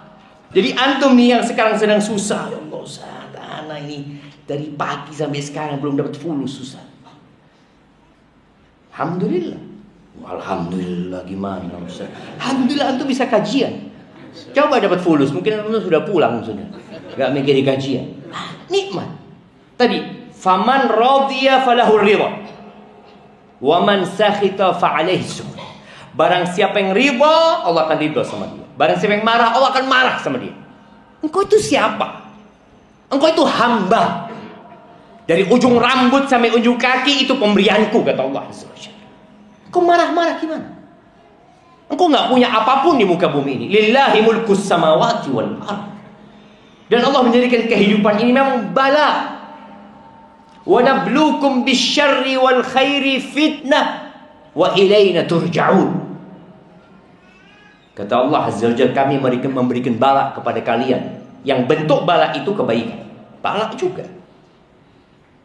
Jadi antum nih yang sekarang sedang susah, ya Allah Ustaz, anak ini dari pagi sampai sekarang belum dapat fulus, susah. Alhamdulillah. Alhamdulillah, gimana Ustaz? Alhamdulillah antum bisa kajian. Coba dapat fulus, mungkin antum sudah pulang sudah. Enggak mikir kajian. Nikmat. Tadi, faman radhiya falahu ridha. Wa man sakhita fa alaihi sukh. Barang siapa yang ridha, Allah akan ridha sama dia. Barang siapa yang marah, Allah akan marah sama dia. Engkau itu siapa? Engkau itu hamba. Dari ujung rambut sampai ujung kaki itu pemberianku, kata Allah Azza wa Jalla. Engkau marah-marah gimana? Engkau nggak punya apapun di muka bumi ini. Lillahi mulkus samawati wal ardh. Dan Allah menjadikan kehidupan ini memang bala. Wa nabluukum bisyarri wal khairi fitnah wa ilaina turja'un. Kata Allah Azza wa Jalla, kami memberikan bala kepada kalian. Yang bentuk bala itu kebaikan. Bala juga.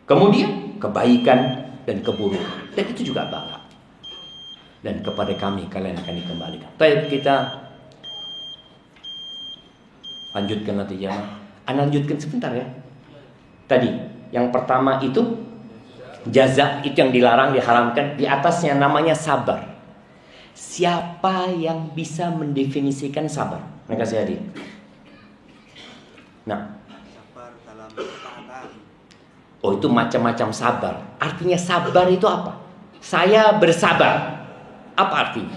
Kemudian kebaikan dan keburukan. Dan itu juga bala. Dan kepada kami kalian akan dikembalikan. Baik, kita lanjutkan nanti jamaah. Lanjutkan sebentar ya. Tadi yang pertama itu jaza, itu yang dilarang, diharamkan. Di atasnya namanya sabar. Siapa yang bisa mendefinisikan sabar? Mereka saya hadir. Nah, sabar dalam ketaatan. Oh, itu macam-macam sabar. Artinya sabar itu apa? Saya bersabar. Apa artinya?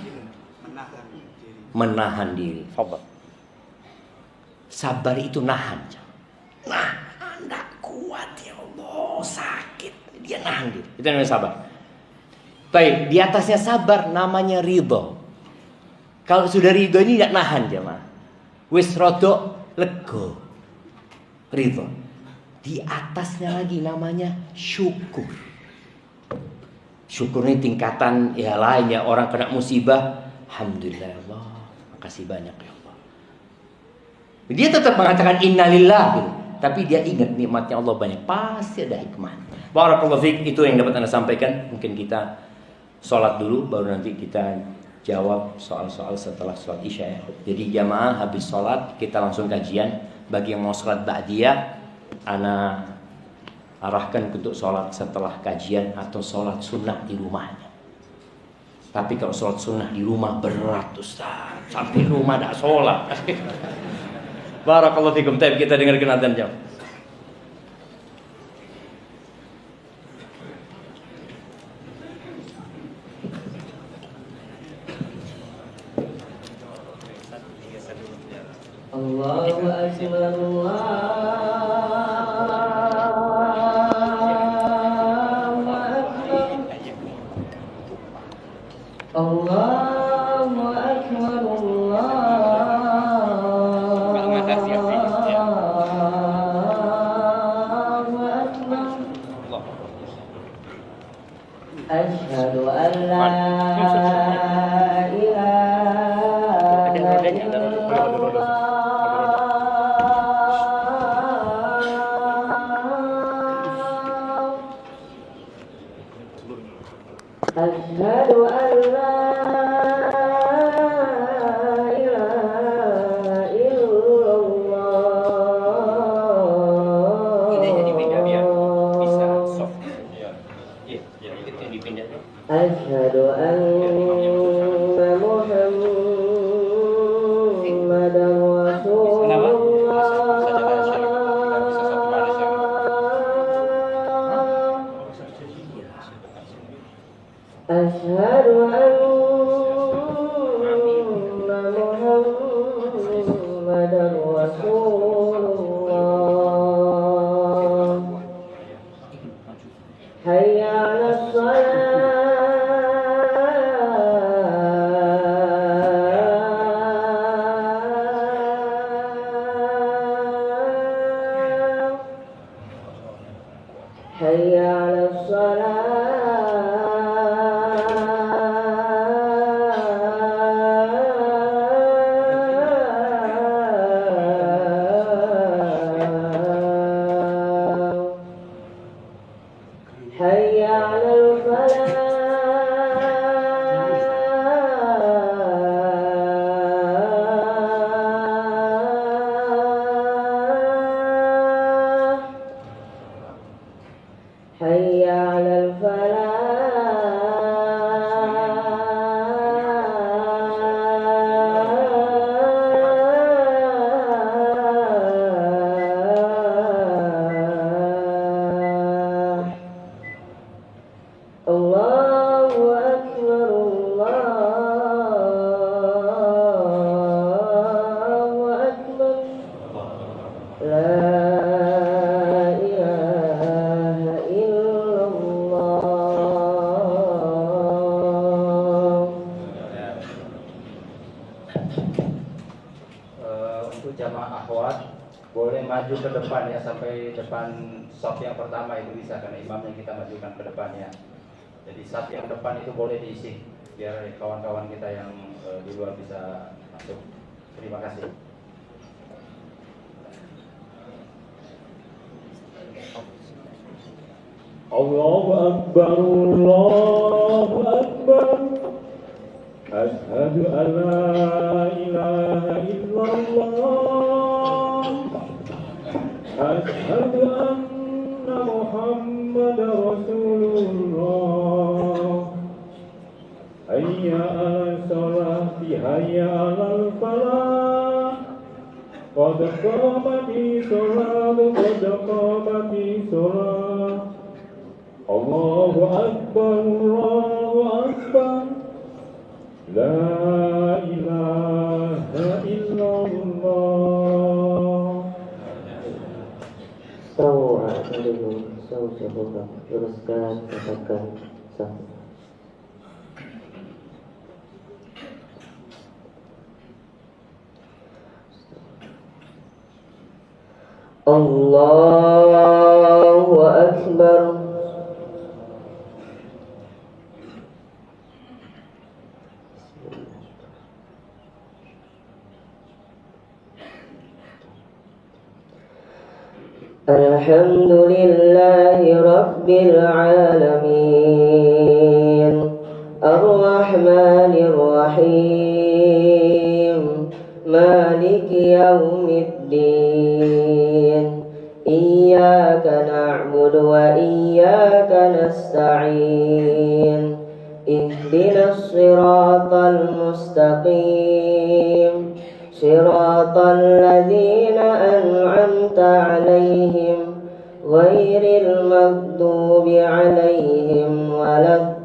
Menahan diri. Menahan diri. Sabar itu nahan. Nahan, tidak kuat, ya Allah, sakit. Dia nahan diri. Itu namanya sabar. Baik, di atasnya sabar namanya ridho. Kalau sudah ridho ini tidak nahan, jemaah. Wis rodo lego. Ridho. Di atasnya lagi namanya syukur. Syukur ini tingkatan ya lain ya. Orang kena musibah, alhamdulillah ya Allah, makasih banyak ya Allah. Dia tetap mengatakan innalillah gitu. Tapi dia ingat nikmatnya Allah banyak. Pasti ada hikmah. Barakallahu fiik, itu yang dapat Anda sampaikan. Mungkin kita sholat dulu, baru nanti kita jawab soal-soal setelah sholat isya ya. Jadi jamaah habis sholat kita langsung kajian. Bagi yang mau sholat ba'diyah, Ana arahkan untuk sholat setelah kajian atau sholat sunnah di rumahnya. Tapi kalau sholat sunnah di rumah berat Ustaz, sampai rumah tidak sholat. Barakallahu fikum. Kita dengarkan adzan jam. Allahu akbar, Allahu akbar. rodanya, ada roda. Asyhadu an la ilaha illallah. Ini jadi pindah biar bisa soft. Ya, itu yang dipindah. Asyhadu anna Muhammadan Rasulullah. Asyhadu anna Muhammadan Rasulullah. Hayya 'alas shalah. Hayya 'alas shalah. Hayya 'alal falah. Hayya 'alal falah. Allahu Akbar, Allahu Akbar. La ilaha illallah. Untuk jamaah akhwat boleh maju ke depan ya, sampai depan saf yang pertama itu bisa, karena imamnya kita majukan ke depannya. Jadi saf yang depan itu boleh diisi biar kawan-kawan kita yang di luar bisa masuk. Terima kasih. Allahu Akbar, Allahu Akbar. Asyhadu an la ilaha illallah. Asyhadu anna Muhammadar Rasulullah. Hayya 'alas sholati, hayya 'alal falah. Qad qamatis shalah, qad qamatis shalah. Allahu Akbar, Allahu Akbar. La ilaha illallah. Sawa dulu, sawa luruskan, katakan sah. Allahu Akbar. Alhamdulillahi Rabbil Alamin, Ar-Rahmanir Rahim, Maliki Yawmiddin. Iyyaka na'budu wa iyyaka nasta'in. Ihdinas siratal mustaqim, siratal ladzina an'amta 'alaihim ghairil maghdubi 'alaihim waladdallin.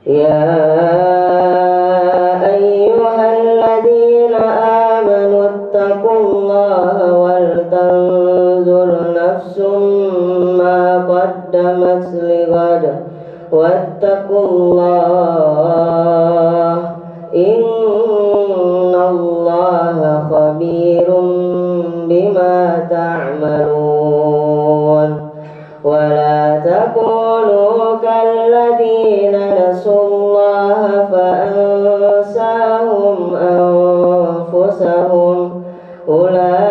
Ya ayyuhalladzina amanu ittaqullaha wal tanzur nafsum ma qaddamat lighad wattaqullaha innallaha khabirum bima تعملون ولا تكونوا كالذين نسوا الله فأنساهم أنفسهم أولئك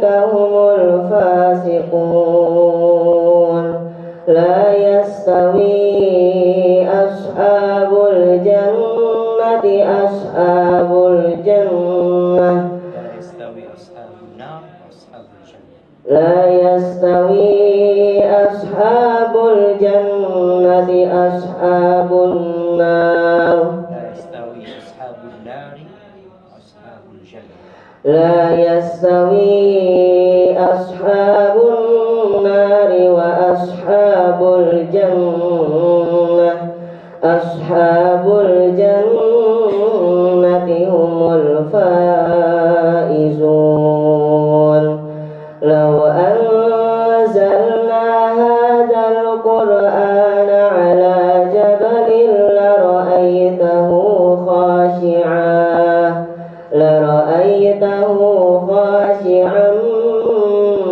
هم الفاسقون لا يستوي أصحاب الجنة أصحاب الجنة لا يستوي أصحاب الجنة أصحاب النار لا يستوي أصحاب النار وأصحاب الجنة أصحاب الجنة هم الفائزون لو أنزلنا هذا القرآن على جبل لرأيته خاشعا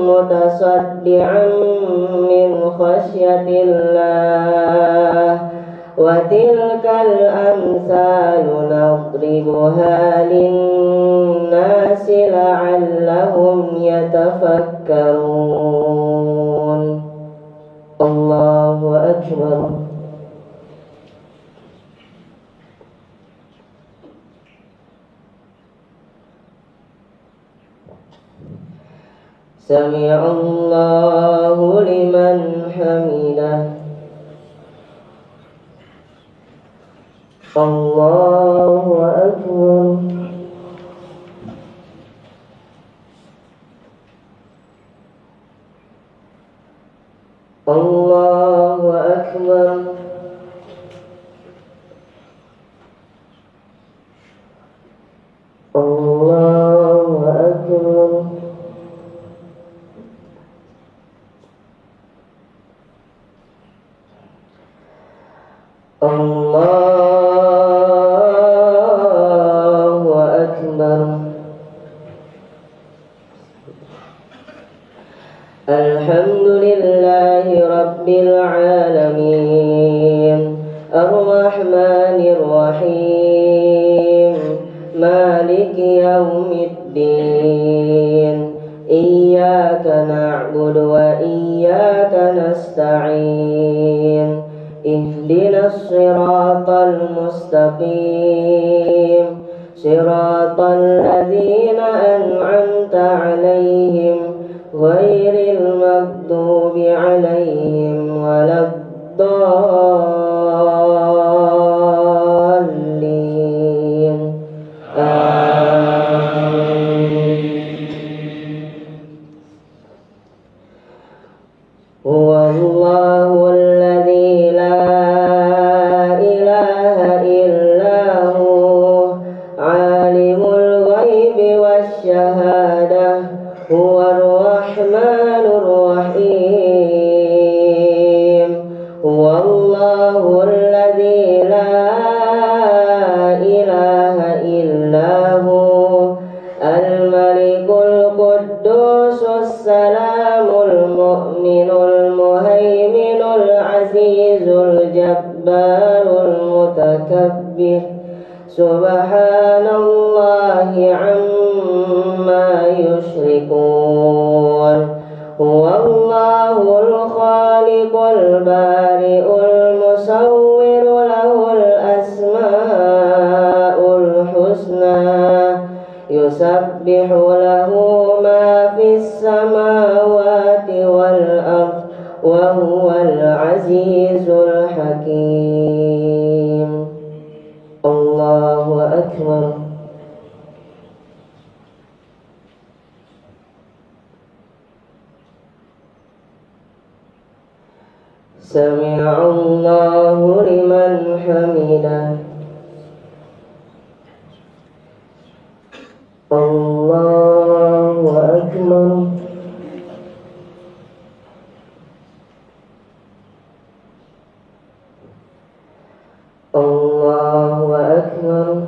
متصدعا من خشية الله وتلك الأمثال نضربها للناس لعلهم يتفكرون الله أكبر. سمع الله لمن حمده. الله أكبر. الله أكبر. الله أكبر. الله أكبر. الحمد لله رب العالمين الرحمن الرحيم مالك يوم الدين إياك نعبد وإياك نستعين اهدنا الصراط المستقيم صراط الذين أنعمت عليهم غير المغضوب عليهم ولا الضالين هو الله الذي لا إله إلا هو عالم الغيب والشهادة هو الرحمن الرحيم هو الله الذي لا إله إلا هو الملك القدوس السلام المؤمن المهيمن العزيز الجبار المتكبر سبحان الله عما يشركون هو الله الخالق البارئ المصور له الأسماء الحسنى يسبح له ما في السماوات والأرض وهو العزيز الحكيم. الله أكبر. سمع الله لمن حمده. الله أكبر. الله أكبر.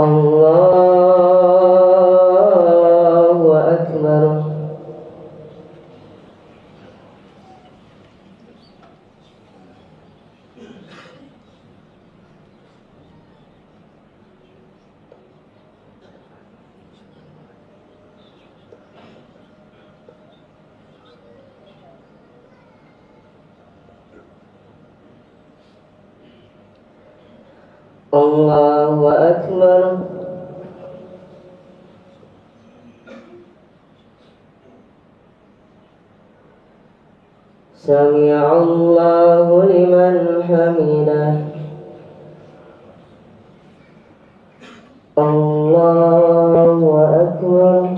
Allahu Akbar. Allahu Akbar. Sami'allahu liman hamidah. Allahu Akbar.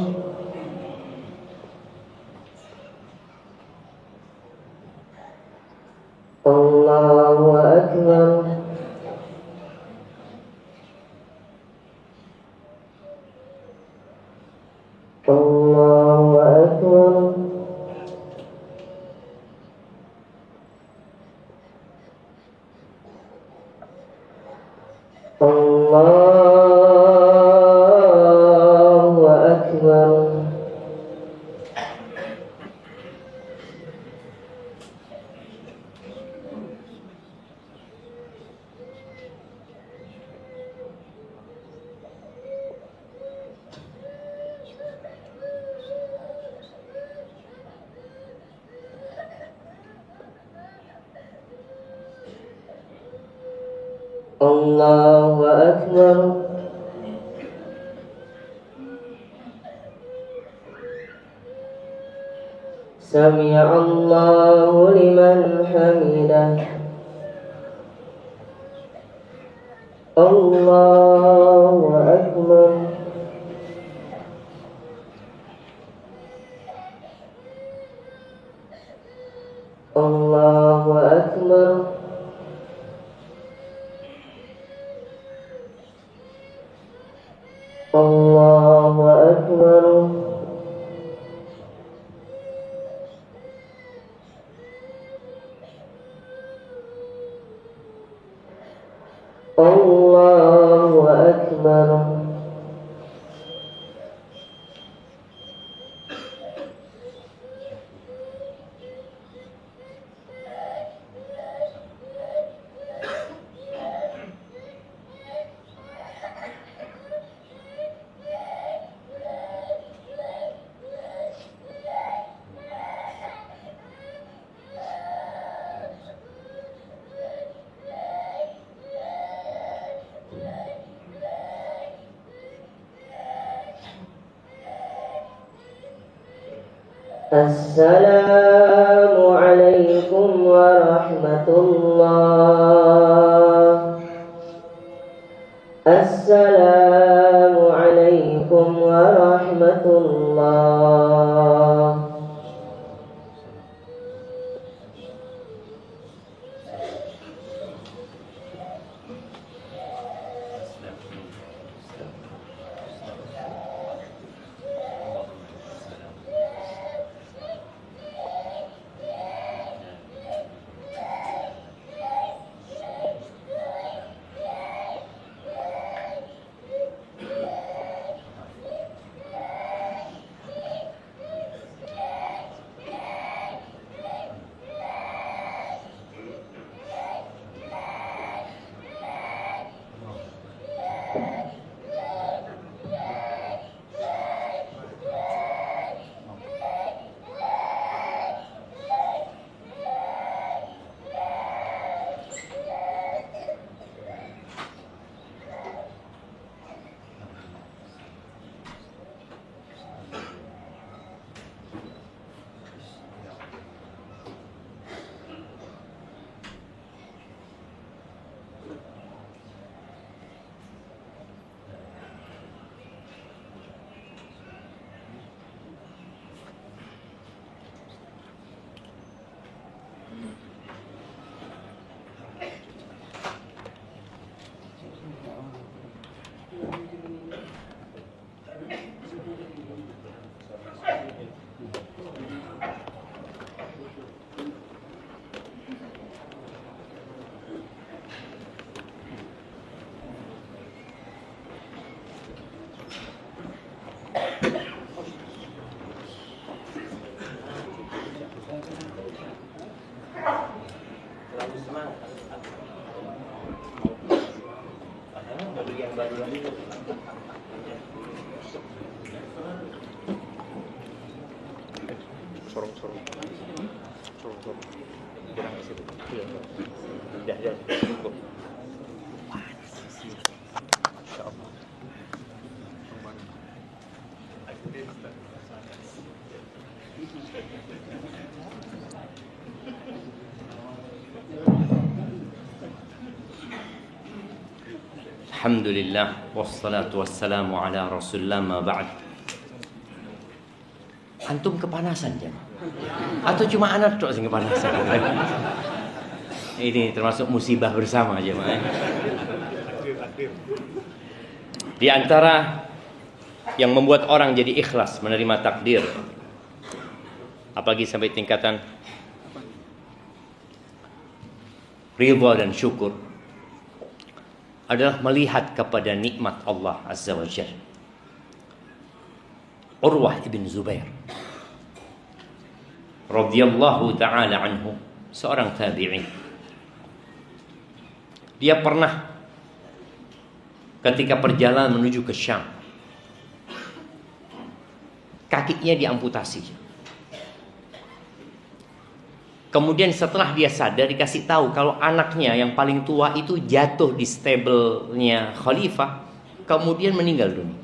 Allahu Akbar. Allahu Akbar. Allahu Akbar. Allahu Akbar. Sami'allahu liman hamidah. Allahu Akbar. Allahu Akbar. Allahu Akbar. Allahu Akbar. Assalamu alaikum warahmatullah. Assalamu alaikum warahmatullah. Alhamdulillah wassalatu wassalamu ala Rasulillah ma ba'd. Antum kepanasan jemaah? Atau cuma anak tok sing kepanasan? Ini termasuk musibah bersama jemaah. Di antara yang membuat orang jadi ikhlas menerima takdir, apalagi sampai tingkatan ridha dan syukur, adalah melihat kepada nikmat Allah Azza wa Jalla. Urwah ibn Zubair radhiyallahu ta'ala anhu, seorang tabi'in. Dia pernah ketika perjalanan menuju ke Syam, kakinya diamputasi. Kemudian setelah dia sadar, dikasih tahu kalau anaknya yang paling tua itu jatuh di stable-nya khalifah, kemudian meninggal dunia.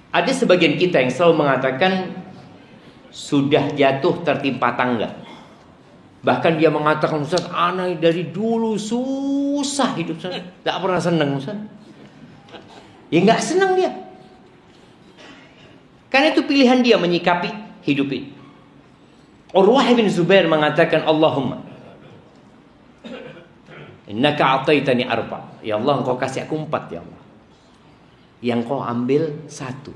Ada sebagian kita yang selalu mengatakan sudah jatuh tertimpa tangga. Bahkan dia mengatakan, Ustaz, anak dari dulu susah hidup saya, tidak pernah senang Ustaz. Ya nggak senang dia. Karena itu pilihan dia menyikapi hidup ini. Urwah bin Zubair mengatakan, Allahumma innaka a'taitani arba. Ya Allah, engkau kasih aku 4 ya Allah. Yang kau ambil 1.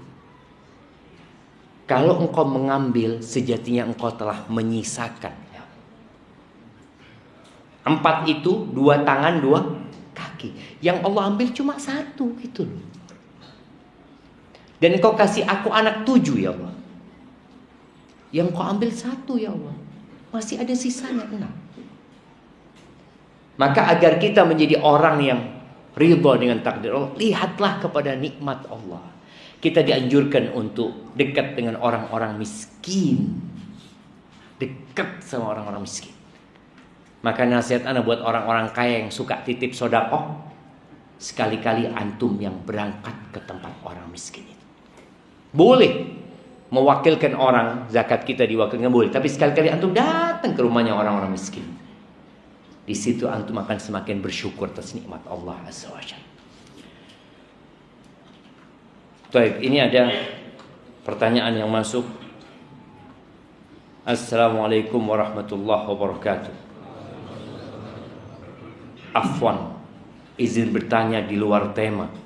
Kalau engkau mengambil, sejatinya engkau telah menyisakan. 4 itu 2 tangan 2 kaki. Yang Allah ambil cuma 1 gitu loh. Dan engkau kasih aku anak 7 ya Allah. Yang kau ambil 1 ya Allah, masih ada sisanya 6. Maka agar kita menjadi orang yang ridha dengan takdir Allah, lihatlah kepada nikmat Allah. Kita dianjurkan untuk dekat dengan orang-orang miskin, dekat sama orang-orang miskin. Maka nasihat ana buat orang-orang kaya yang suka titip sedekah, sekali-kali antum yang berangkat ke tempat orang miskin itu. Boleh mewakilkan orang, zakat kita diwakilkan boleh, tapi sekali-kali antum datang ke rumahnya orang-orang miskin. Di situ antum akan semakin bersyukur atas nikmat Allah Azza wa Jalla. Baik, ini ada pertanyaan yang masuk. Assalamualaikum warahmatullahi wabarakatuh. Afwan, izin bertanya di luar tema.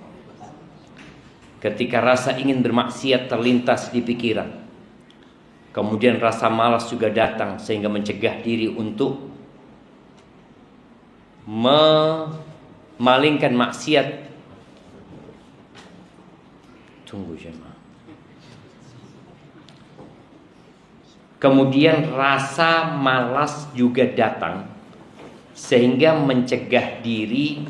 Ketika rasa ingin bermaksiat terlintas di pikiran, kemudian rasa malas juga datang sehingga mencegah diri untuk memalingkan maksiat. Tunggu jemaah. Kemudian rasa malas juga datang sehingga mencegah diri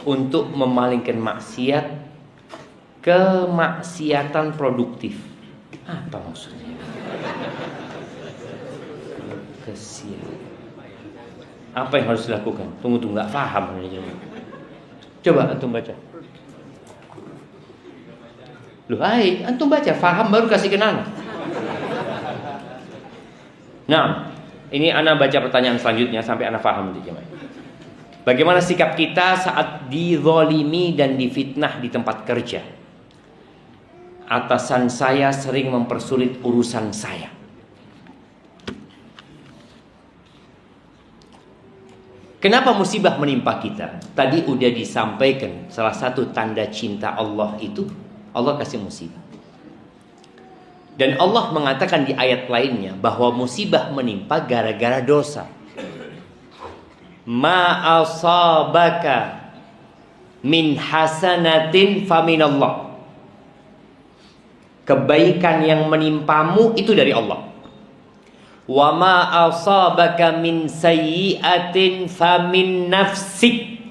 untuk memalingkan maksiat, kemaksiatan produktif. Apa maksudnya? Kesian. Apa yang harus dilakukan? Tunggu, nggak paham. Coba antum baca. Loh, hai, antum baca, paham baru kasih kenal. Nah, ini ana baca pertanyaan selanjutnya sampai ana paham nanti jemaah. Bagaimana sikap kita saat dizalimi dan difitnah di tempat kerja? Atasan saya sering mempersulit urusan saya. Kenapa musibah menimpa kita? Tadi udah disampaikan, salah satu tanda cinta Allah itu Allah kasih musibah. Dan Allah mengatakan di ayat lainnya bahwa musibah menimpa gara-gara dosa. Ma asabaka min hasanatin faminallah. Kebaikan yang menimpamu itu dari Allah. Wa ma asabaka min sayyi'atin famin nafsik.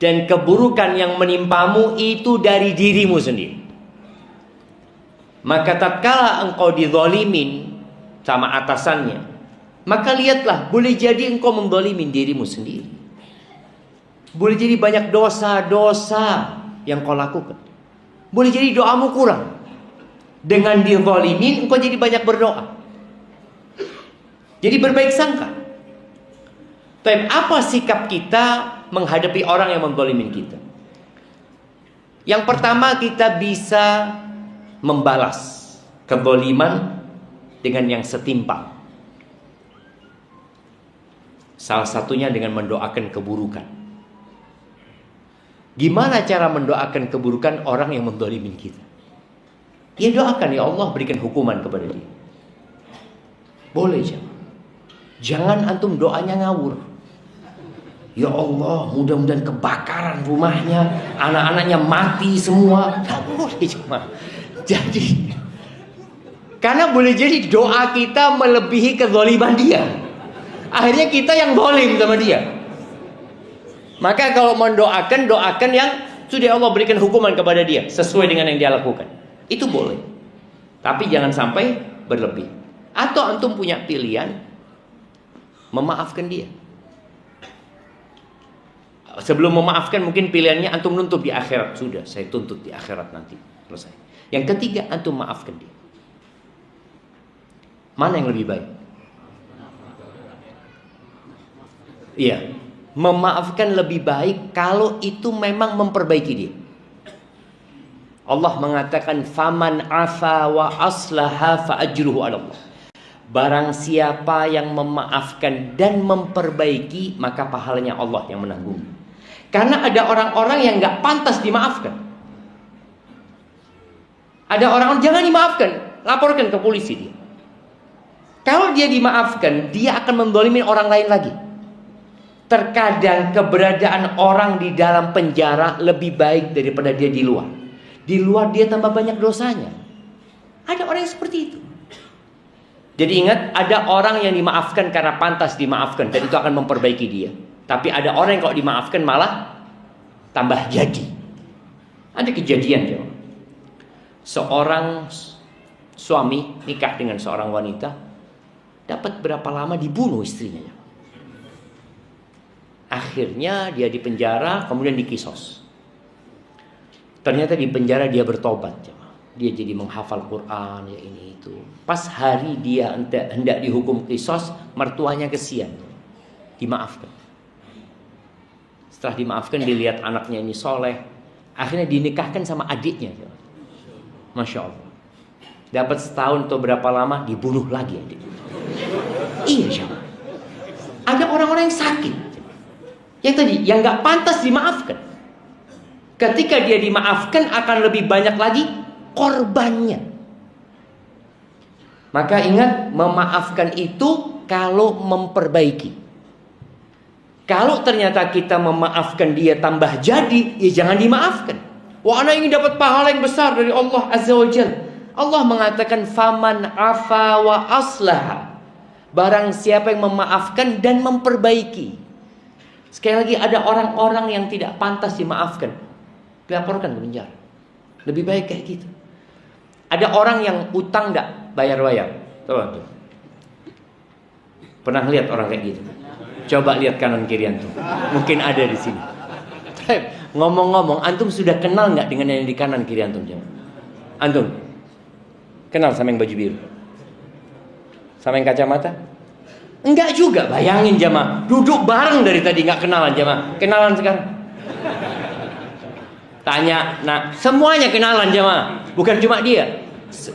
dan keburukan yang menimpamu itu dari dirimu sendiri. Maka tatkala engkau dizalimin sama atasannya, maka lihatlah, boleh jadi engkau menzalimin dirimu sendiri. Boleh jadi banyak dosa-dosa yang kau lakukan. Boleh jadi doamu kurang. Dengan dizalimin engkau jadi banyak berdoa. Jadi berbaik sangka. Tapi apa sikap kita menghadapi orang yang menzalimin kita? Yang pertama, kita bisa membalas kezaliman dengan yang setimpal. Salah satunya dengan mendoakan keburukan. Gimana cara mendoakan keburukan orang yang menzalimin kita? Ya doakan, ya Allah berikan hukuman kepada dia. Boleh jangan. Jangan antum doanya ngawur. Ya Allah, mudah-mudahan kebakaran rumahnya, anak-anaknya mati semua. Tak boleh cuma. Jadi, karena boleh jadi doa kita melebihi kezaliman dia. Akhirnya kita yang zalim sama dia. Maka kalau mendoakan, doakan yang sudah Allah berikan hukuman kepada dia sesuai dengan yang dia lakukan. Itu boleh. Tapi jangan sampai berlebih. Atau antum punya pilihan memaafkan dia. Sebelum memaafkan mungkin pilihannya antum nuntut di akhirat. Sudah, saya tuntut di akhirat nanti. Selesai. Yang ketiga, antum maafkan dia. Mana yang lebih baik? Iya, memaafkan lebih baik kalau itu memang memperbaiki dia. Allah mengatakan faman afa wa aslaha fa ajruhu 'ala Allah. Barang siapa yang memaafkan dan memperbaiki, maka pahalanya Allah yang menanggung. Karena ada orang-orang yang gak pantas dimaafkan. Ada orang-orang jangan dimaafkan, laporkan ke polisi dia. Kalau dia dimaafkan, dia akan menzalimi orang lain lagi. Terkadang keberadaan orang di dalam penjara lebih baik daripada dia di luar. Di luar dia tambah banyak dosanya. Ada orang yang seperti itu. Jadi ingat, ada orang yang dimaafkan karena pantas dimaafkan, dan itu akan memperbaiki dia. Tapi ada orang yang kalau dimaafkan malah tambah jadi. Ada kejadian ya. Seorang suami nikah dengan seorang wanita, dapat berapa lama dibunuh istrinya. Akhirnya dia dipenjara, kemudian dikisos. Ternyata di penjara dia bertobat. Dia jadi menghafal Quran, ya ini itu. Pas hari dia hendak dihukum kisos, mertuanya kesian, dimaafkan. Setelah dimaafkan, dilihat anaknya ini soleh, akhirnya dinikahkan sama adiknya. Masya Allah. Dapat setahun atau berapa lama, dibunuh lagi adik. Iya jemaah. Ada orang-orang yang sakit, yang tadi, yang gak pantas dimaafkan. Ketika dia dimaafkan, akan lebih banyak lagi korbannya. Maka ingat, memaafkan itu kalau memperbaiki. Kalau ternyata kita memaafkan dia tambah jadi, ya jangan dimaafkan. Wah, anak ingin dapat pahala yang besar dari Allah Azza wa Jalla. Allah mengatakan faman afa wa aslaha. Barang siapa yang memaafkan dan memperbaiki. Sekali lagi, ada orang-orang yang tidak pantas dimaafkan, dilaporkan ke penjara. Lebih baik kayak gitu. Ada orang yang utang enggak bayar-bayar. Tuh. Pernah lihat orang kayak gitu? Coba lihat kanan kiri antum. Mungkin ada di sini. Ngomong-ngomong, antum sudah kenal enggak dengan yang di kanan kiri antum? Antum kenal sama yang baju biru? Sama yang kacamata? Enggak juga. Bayangin jamaah, duduk bareng dari tadi enggak kenalan jamaah. Kenalan sekarang. Tanya, nah semuanya kenalan jamaah, bukan cuma dia.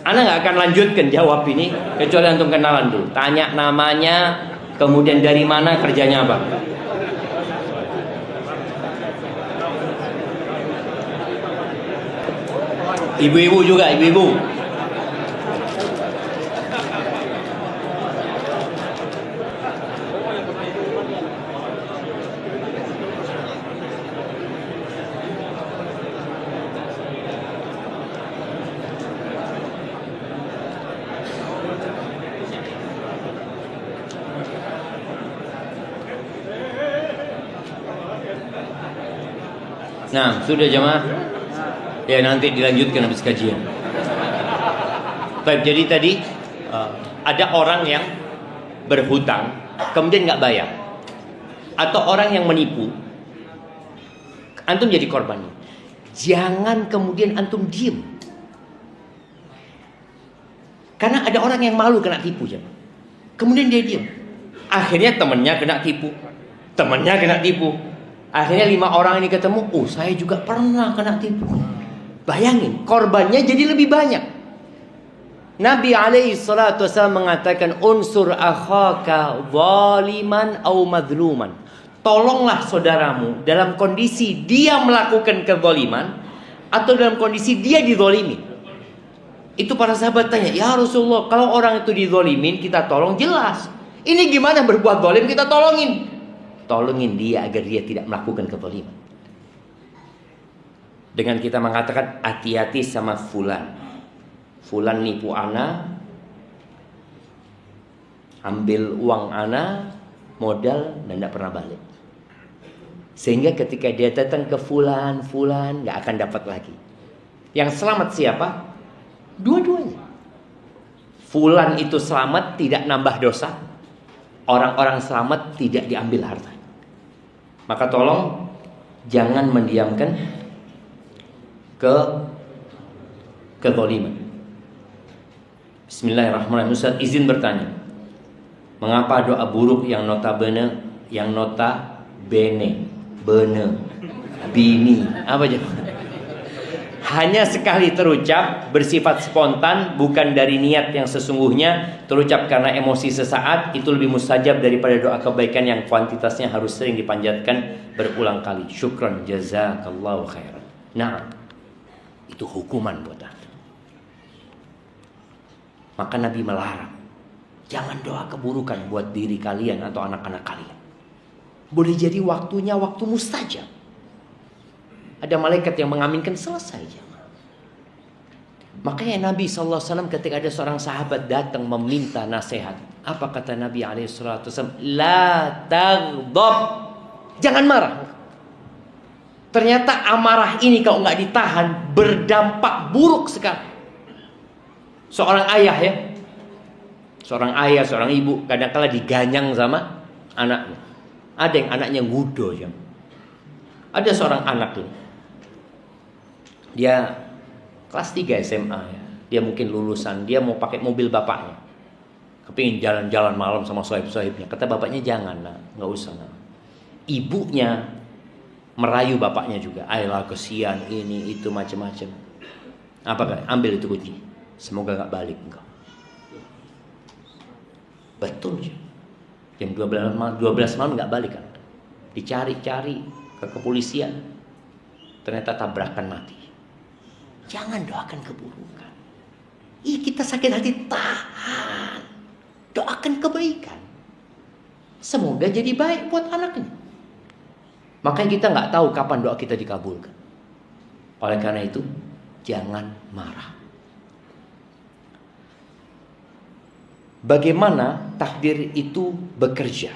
Ana nggak akan lanjutkan jawab ini kecuali antum kenalan dulu. Tanya namanya, kemudian dari mana, kerjanya apa. Ibu-ibu juga, ibu-ibu. Nah, sudah jemaah. Ya, nanti dilanjutkan habis kajian. Baik, jadi tadi ada orang yang berhutang kemudian nggak bayar, atau orang yang menipu, antum jadi korbannya. Jangan kemudian antum diem, karena ada orang yang malu kena tipu, jemaah. Kemudian dia diem, akhirnya temannya kena tipu, temannya kena tipu. Akhirnya 5 orang ini ketemu, oh saya juga pernah kena tipu. Bayangin, korbannya jadi lebih banyak. Nabi SAW mengatakan, unsur akhaka zaliman au madluman. Tolonglah saudaramu dalam kondisi dia melakukan kezaliman atau dalam kondisi dia dizalimi. Itu para sahabat tanya, ya Rasulullah, kalau orang itu dizalimin kita tolong, jelas. Ini gimana berbuat zalim kita tolongin? Tolongin dia agar dia tidak melakukan kezaliman. Dengan kita mengatakan hati-hati sama fulan. Fulan nipu ana, ambil uang ana, modal, dan tidak pernah balik. Sehingga ketika dia datang ke fulan gak akan dapat lagi. Yang selamat siapa? Dua-duanya. Fulan itu selamat, tidak nambah dosa. Orang-orang selamat, tidak diambil harta. Maka tolong jangan mendiamkan kezaliman. Bismillahirrahmanirrahim. Ustaz izin bertanya, mengapa doa buruk yang notabene bini apa aja hanya sekali terucap, bersifat spontan, bukan dari niat yang sesungguhnya, terucap karena emosi sesaat, itu lebih mustajab daripada doa kebaikan yang kuantitasnya harus sering dipanjatkan berulang kali. Syukran, jazakallahu khairan. Nah, itu hukuman buat Anda. Maka Nabi melarang, jangan doa keburukan buat diri kalian atau anak-anak kalian. Boleh jadi waktunya waktu mustajab. Ada malaikat yang mengaminkan, selesai. Makanya Nabi SAW ketika ada seorang sahabat datang meminta nasihat, apa kata Nabi SAW? La taghdab, jangan marah. Ternyata amarah ini kalau nggak ditahan berdampak buruk sekali. Seorang ayah ya, seorang ibu kadang-kala diganyang sama anaknya. Ada yang anaknya ngudo ya. Ada seorang anak tuh, dia kelas 3 SMA ya. Dia mungkin lulusan, dia mau pakai mobil bapaknya. Kepingin jalan-jalan malam sama sohib-sohibnya. Kata bapaknya, jangan nak, nggak usah nak. Ibunya merayu bapaknya juga. Ayolah kesian ini itu macam-macam. Apa? Ambil itu kunci. Semoga nggak balik engkau. Betul ya. Jam 12 malam nggak balik kan? Dicari-cari ke kepolisian. Ternyata tabrakan mati. Jangan doakan keburukan. Kita sakit hati, tahan. Doakan kebaikan. Semoga jadi baik buat anaknya. Makanya kita nggak tahu kapan doa kita dikabulkan. Oleh karena itu, jangan marah. Bagaimana takdir itu bekerja?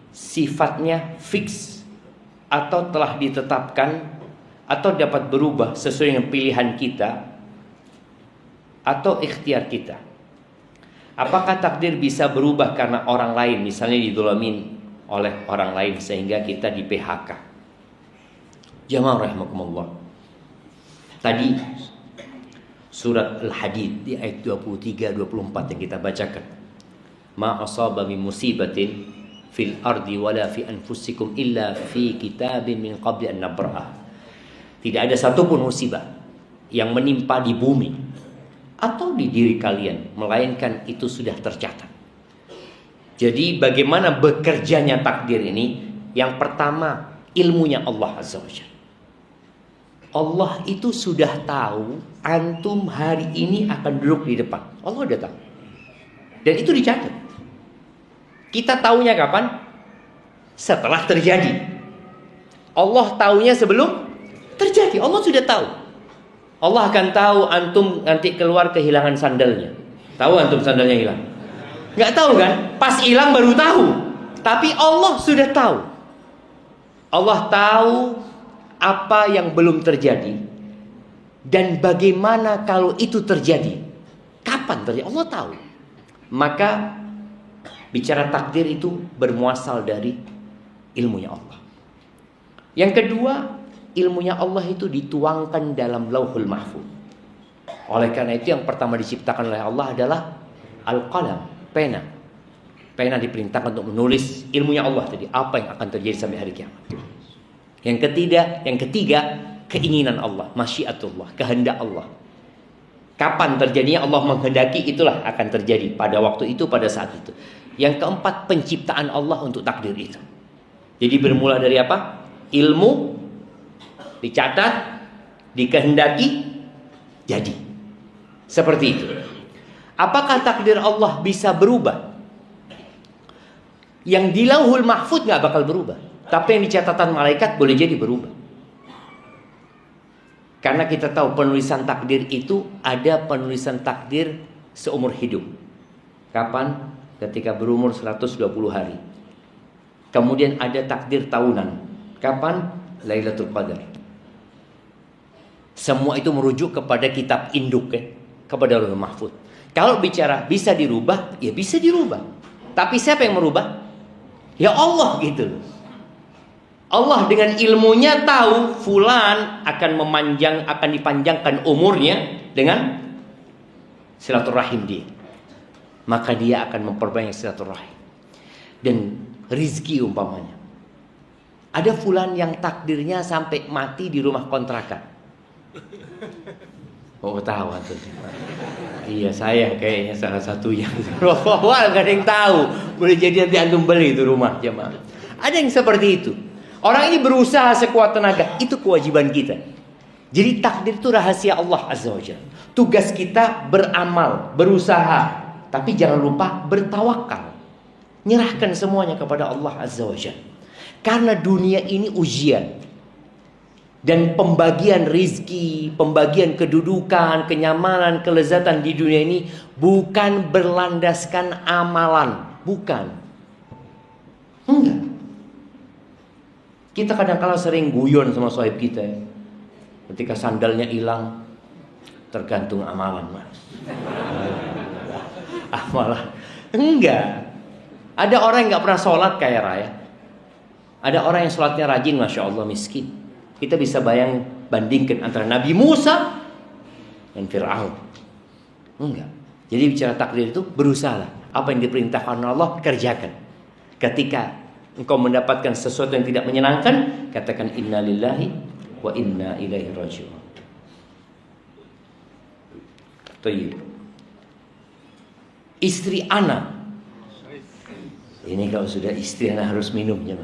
Sifatnya fix atau telah ditetapkan atau dapat berubah sesuai dengan pilihan kita atau ikhtiar kita. Apakah takdir bisa berubah karena orang lain, misalnya didolamin oleh orang lain sehingga kita di PHK? Jamaah rahimakumullah. Tadi surat Al-Hadid di ayat 23-24 yang kita bacakan. Ma asaba min musibatin fil ardi wala fi anfusikum illa fi kitabin min qabli an nabra'ah. Tidak ada satupun musibah yang menimpa di bumi atau di diri kalian, melainkan itu sudah tercatat. Jadi bagaimana bekerjanya takdir ini? Yang pertama, ilmunya Allah Azza wa Jalla. Allah itu sudah tahu antum hari ini akan duduk di depan. Allah sudah tahu. Dan itu dicatat. Kita tahunya kapan? Setelah terjadi. Allah tahunya sebelum terjadi. Allah sudah tahu. Allah akan tahu antum nanti keluar kehilangan sandalnya. Tahu antum sandalnya hilang? Nggak tahu kan? Pas hilang baru tahu. Tapi Allah sudah tahu. Allah tahu apa yang belum terjadi dan bagaimana kalau itu terjadi. Kapan terjadi? Allah tahu. Maka bicara takdir itu bermuasal dari ilmunya Allah. Yang kedua, ilmunya Allah itu dituangkan dalam Lauhul Mahfuz. Oleh karena itu yang pertama diciptakan oleh Allah adalah Al-Qalam, pena. Pena diperintahkan untuk menulis ilmunya Allah tadi, apa yang akan terjadi sampai hari kiamat. Yang ketiga, keinginan Allah, masyiatullah, kehendak Allah. Kapan terjadinya Allah menghendaki, itulah akan terjadi pada waktu itu, pada saat itu. Yang keempat, penciptaan Allah untuk takdir itu. Jadi bermula dari apa? Ilmu dicatat, dikehendaki, jadi. Seperti itu. Apakah takdir Allah bisa berubah? Yang di Lauhul Mahfuz gak bakal berubah, tapi yang di catatan malaikat boleh jadi berubah. Karena kita tahu penulisan takdir itu ada penulisan takdir seumur hidup. Kapan? Ketika berumur 120 hari. Kemudian ada takdir tahunan. Kapan? Lailatul Qadar. Semua itu merujuk kepada kitab induk ya, kepada Lauhul Mahfuz. Kalau bicara bisa dirubah, ya bisa dirubah. Tapi siapa yang merubah? Ya Allah gitu. Allah dengan ilmunya tahu fulan akan dipanjangkan umurnya dengan silaturahim dia. Maka dia akan memperbanyak silaturahim. Dan rizki umpamanya. Ada fulan yang takdirnya sampai mati di rumah kontrakan. Oh tahu tuh. Iya saya kayaknya salah satu yang wah gak ada yang tahu. Boleh jadi nanti antum beli itu rumah jemaah. Ada yang seperti itu. Orang ini berusaha sekuat tenaga. Itu kewajiban kita. Jadi takdir itu rahasia Allah Azza wa Jalla. Tugas kita beramal, berusaha. Tapi jangan lupa bertawakal. Nyerahkan semuanya kepada Allah Azza wa Jalla. Karena dunia ini ujian. Dan pembagian rizki, pembagian kedudukan, kenyamanan, kelezatan di dunia ini bukan berlandaskan amalan. Bukan. Enggak. Kita kadang-kala sering guyon sama sahib kita ya. Ketika sandalnya hilang, tergantung amalan mas. Amalan. Enggak. Ada orang yang gak pernah sholat kayak Raya. Ada orang yang sholatnya rajin, Masya Allah, miskin. Kita bisa bandingkan antara Nabi Musa dan Fir'aun. Enggak. Jadi bicara takdir itu berusahalah. Apa yang diperintahkan Allah kerjakan. Ketika engkau mendapatkan sesuatu yang tidak menyenangkan, katakan inna lillahi wa inna ilaihi raji'un. Tayyib. Istri ana. Ini kalau sudah istri ana harus minumnya.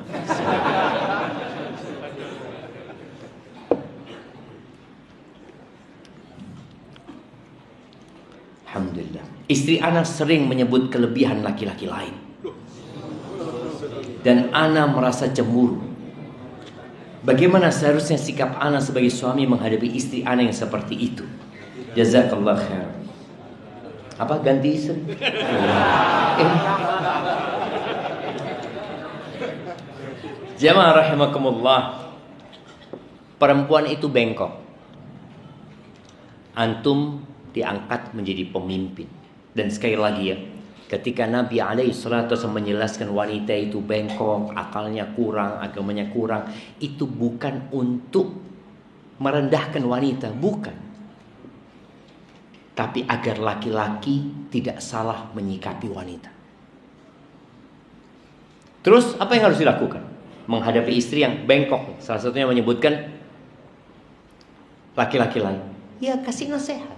Alhamdulillah. Istri ana sering menyebut kelebihan laki-laki lain. Dan ana merasa cemburu. Bagaimana seharusnya sikap ana sebagai suami menghadapi istri ana yang seperti itu? Jazakallah khair. Apa ganti istri? Jamaah rahimakumullah. Perempuan itu bengkok. Antum diangkat menjadi pemimpin. Dan sekali lagi ya, ketika Nabi SAW menjelaskan wanita itu bengkok, akalnya kurang, agamanya kurang, itu bukan untuk merendahkan wanita, bukan. Tapi agar laki-laki tidak salah menyikapi wanita. Terus apa yang harus dilakukan? Menghadapi istri yang bengkok. Salah satunya menyebutkan laki-laki lain. Ya kasih nasihat.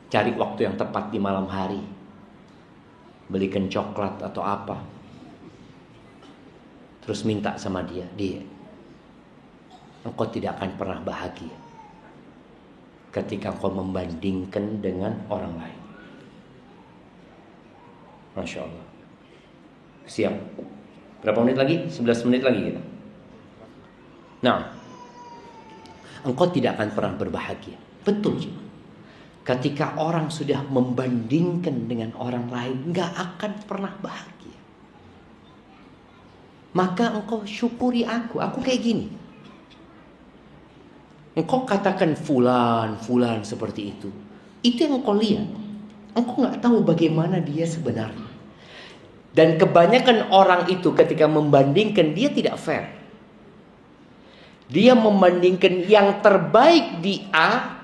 Cari waktu yang tepat di malam hari. Belikan coklat atau apa. Terus minta sama dia. Dia, engkau tidak akan pernah bahagia ketika engkau membandingkan dengan orang lain. Masya Allah. Siap. Berapa menit lagi? 11 menit lagi kita. Nah, engkau tidak akan pernah berbahagia. Betul sih. Ketika orang sudah membandingkan dengan orang lain, gak akan pernah bahagia. maka engkau syukuri aku kayak gini. Engkau katakan fulan seperti itu yang engkau lihat. Engkau nggak tahu bagaimana dia sebenarnya. Dan kebanyakan orang itu ketika membandingkan, dia tidak fair. Dia membandingkan yang terbaik di A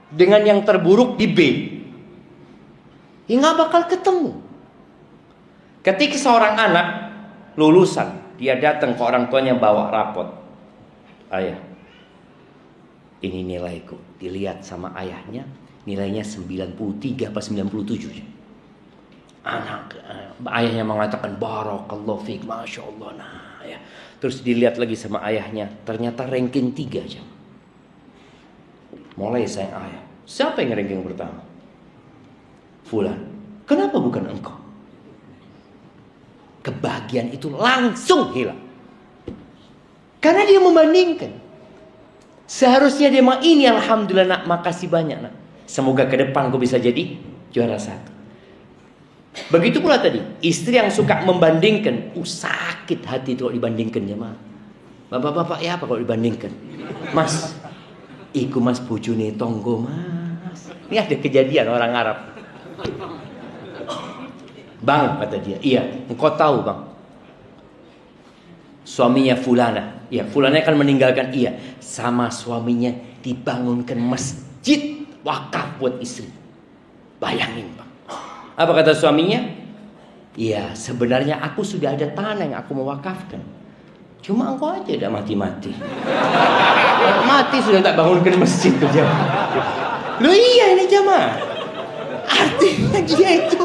dengan yang terburuk di B. Ya nggak bakal ketemu. Ketika seorang anak lulusan, dia datang ke orang tuanya bawa rapot. Ayah, ini nilaiku. Dilihat sama ayahnya, nilainya 93 apa 97. Ayahnya mengatakan barakallahu fiik, masya Allah. Nah, ya. Terus dilihat lagi sama ayahnya, ternyata ranking 3 aja. Mulai sayang ayah. Siapa yang ranking pertama? Fulan. Kenapa bukan engkau? Kebahagiaan itu langsung hilang. Karena dia membandingkan. Seharusnya dia ini alhamdulillah nak, makasih banyak nak. Semoga ke depan kau bisa jadi juara 1. Begitu pula tadi, istri yang suka membandingkan, sakit hati itu kalau dibandingkan jemaah. Bapak-bapak ya apa kalau dibandingkan? Mas, iku mas bojone tonggo mas. Ini ada kejadian orang Arab. Bang, kata dia, iya, engkau tahu bang, suaminya fulana, ya fulana akan meninggalkan, iya, sama suaminya dibangunkan masjid wakaf buat istri. Bayangin bang. Apa kata suaminya? Iya, sebenarnya aku sudah ada tanah yang aku mau wakafkan. Cuma engkau aja udah mati-mati. Mati sudah tak bangunkan masjid tuh jemaah. Loh iya ini jemaah. Artinya dia itu,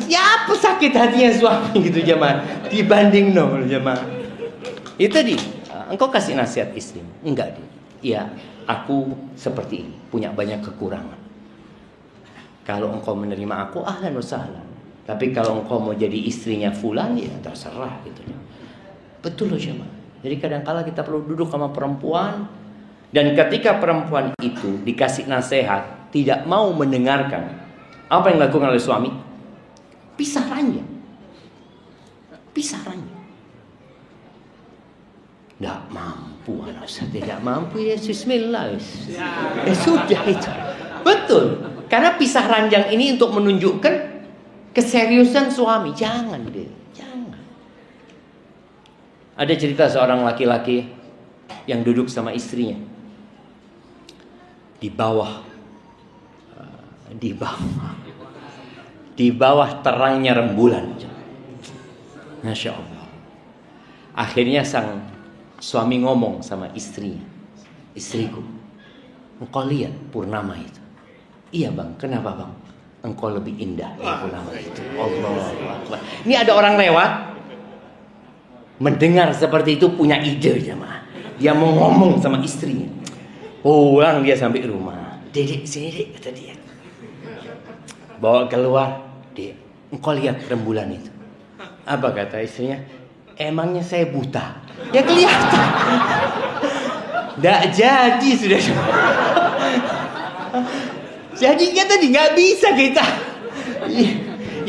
siapa sakit hatinya suami gitu jemaah. Dibanding nol jemaah. Itu tadi, engkau kasih nasihat istri. Enggak dia. Iya, aku seperti ini, punya banyak kekurangan. Kalau engkau menerima aku, ahlan wa sahlan. Tapi kalau engkau mau jadi istrinya fulan, ya terserah gitu. Betul loh jemaah. Jadi kadang-kala kita perlu duduk sama perempuan, dan ketika perempuan itu dikasih nasihat, tidak mau mendengarkan, apa yang dilakukan oleh suami? Pisah ranjang. Pisah ranjang. Tidak mampu anak saya, tidak mampu ya bismillah. Ya sudah itu. Betul. Karena pisah ranjang ini untuk menunjukkan keseriusan suami. Jangan deh, jangan. Ada cerita seorang laki-laki yang duduk sama istrinya di bawah terangnya rembulan. Masya Allah. Akhirnya sang suami ngomong sama istrinya, istriku, engkau lihat purnama itu? Iya bang, kenapa bang? Engkau lebih indah dari purnama itu. Allah Akbar. Ini ada orang lewat, mendengar seperti itu punya ide jemaah. Dia mau ngomong sama istrinya. Pulang dia sampai rumah. Dedek sini dek, kata dia. Bawa keluar, dek, engkau lihat rembulan itu? Apa kata istrinya? Emangnya saya buta? Ya kelihatan. Nggak jadi sudah. Jadinya tadi nggak bisa kita.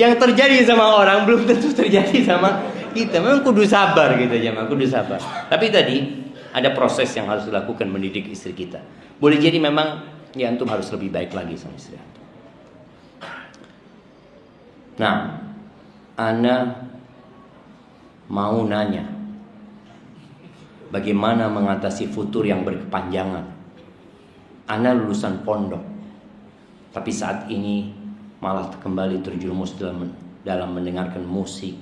Yang terjadi sama orang belum tentu terjadi sama kita. Memang kudu sabar gitu ya, kudu sabar. Tapi tadi ada proses yang harus dilakukan mendidik istri kita. Boleh jadi memang ya antum harus lebih baik lagi sama istri antum. Nah, ana mau nanya, bagaimana mengatasi futur yang berkepanjangan? Ana lulusan pondok, tapi saat ini malah kembali terjerumus dalam mendengarkan musik.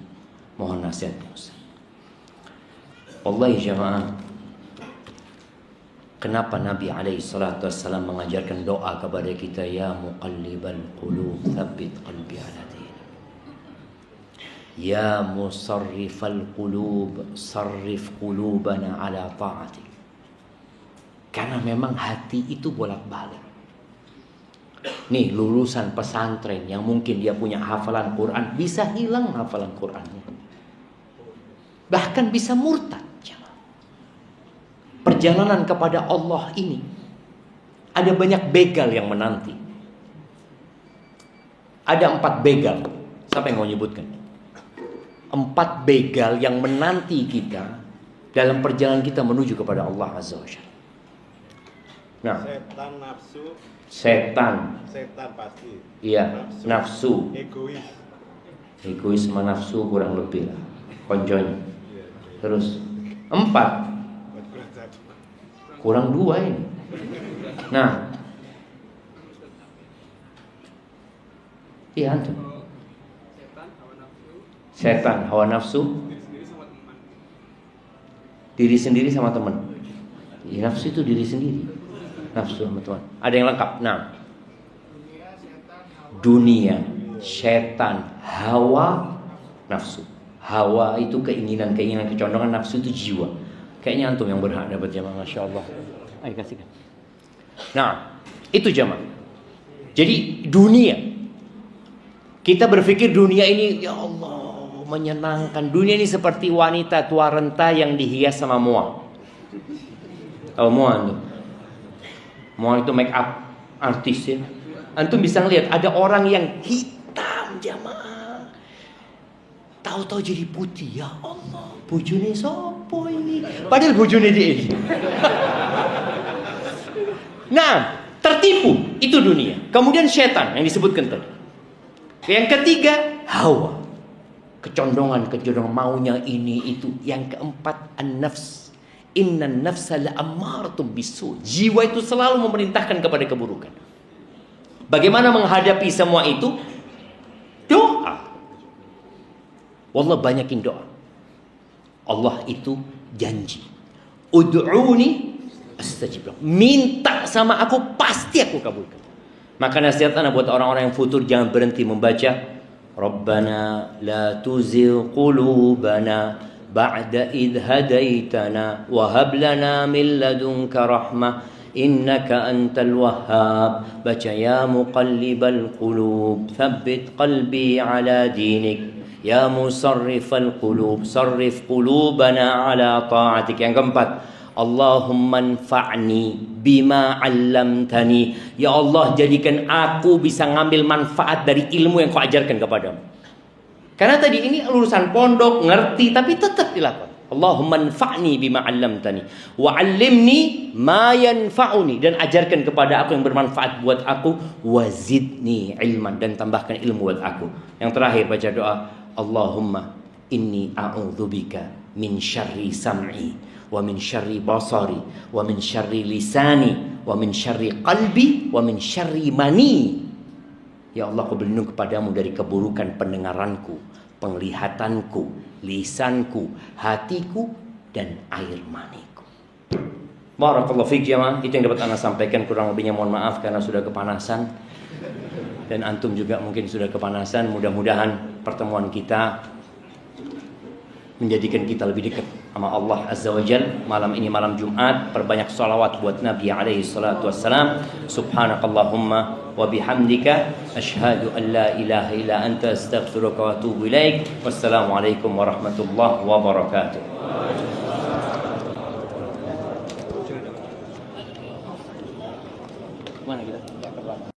Mohon nasihatnya Ustaz. Wallahi jamaah, kenapa Nabi SAW mengajarkan doa kepada kita, ya muqallibal qulub tsabbit qalbi ala dinik, ya musarrifal qulub sarrif qulubana ala ta'atik. Karena memang hati itu bolak-balik. Nih lulusan pesantren yang mungkin dia punya hafalan Quran, bisa hilang hafalan Qurannya, bahkan bisa murtad. Perjalanan kepada Allah ini ada banyak begal yang menanti. Ada 4 begal. Siapa yang mau nyebutkan? 4 begal yang menanti kita dalam perjalanan kita menuju kepada Allah Azza wa Jalla. Nah, Setan, nafsu, setan pasti. iya, nafsu. Egois. Sama nafsu kurang lebih lah konjonya. Iya. Terus 4 Kurang satu. kurang 2 ini. Nah, iya antum. Setan, hawa nafsu, diri sendiri sama teman. Ya, nafsu itu diri sendiri. Nafsu sama teman. Ada yang lengkap. Nah, dunia, setan, hawa, nafsu. Hawa itu keinginan, kecondongan. Nafsu itu jiwa. Kayaknya antum yang berhak dapat jamaah. Masya Allah. Ayo kasihkan. Nah, itu jamaah. Jadi dunia, kita berpikir dunia ini, ya Allah, menyenangkan. Dunia ini seperti wanita tua renta yang dihias sama moa. Tahu moa antum? Moa itu make up artis ya. Antum bisa ngelihat ada orang yang hitam jamaah, tahu-tahu jadi putih. Ya Allah, bojone sopo ini? Padahal bojone dia ini. Nah, tertipu itu dunia. Kemudian setan yang disebutkan tadi. Yang ketiga, hawa. Kecondongan maunya ini itu. Yang keempat, an-nafs. Innan nafsa la'ammaratun bisu. Jiwa itu selalu memerintahkan kepada keburukan. Bagaimana menghadapi semua itu? Doa. Wallah, banyakin doa. Allah itu janji. Ud'uni astajib lakum. Minta sama aku, pasti aku kabulkan. Maka nasihat ana buat orang-orang yang futur, jangan berhenti membaca Rabbana la tuzigh qulubana ba'da idh hadaitana wa hab lana min ladunka rahmah innaka antal wahhab. Baca ya muqallibal qulub tsabbit qalbi ala dinik ya musarrifal qulub sarrif qulubana ala ta'atik. Yang keempat, Allahumma anfa'ni bima 'allamtani. Ya Allah, jadikan aku bisa ngambil manfaat dari ilmu yang kau ajarkan kepadamu. Karena tadi ini urusan pondok, ngerti, tapi tetap dilakukan. Allahumma anfa'ni bima 'allamtani wa 'allimni ma yanfa'uni, dan ajarkan kepada aku yang bermanfaat buat aku, wazidni ilman, dan tambahkan ilmu buat aku. Yang terakhir baca doa, Allahumma inni a'udzubika min syarri sam'i wa min syarri basari wa min syarri lisani wa min syarri qalbi wa min syarri mani. Ya Allah, aku berlindung kepadamu dari keburukan pendengaranku, penglihatanku, lisanku, hatiku, dan air maniku. Barakallahu fiik jamaah. Itu yang dapat ana sampaikan, kurang lebihnya mohon maaf karena sudah kepanasan. Dan antum juga mungkin sudah kepanasan. Mudah-mudahan pertemuan kita menjadikan kita lebih dekat sama Allah Azza wa Jal. Malam ini malam Jumat, perbanyak salawat buat Nabi alaihi salatu wassalam. Subhanakallahumma wa bihamdika asyhadu an la ilaha illa anta astaghfiruka wa atubu ilaik. Wassalamualaikum warahmatullahi wabarakatuh. Mana kita?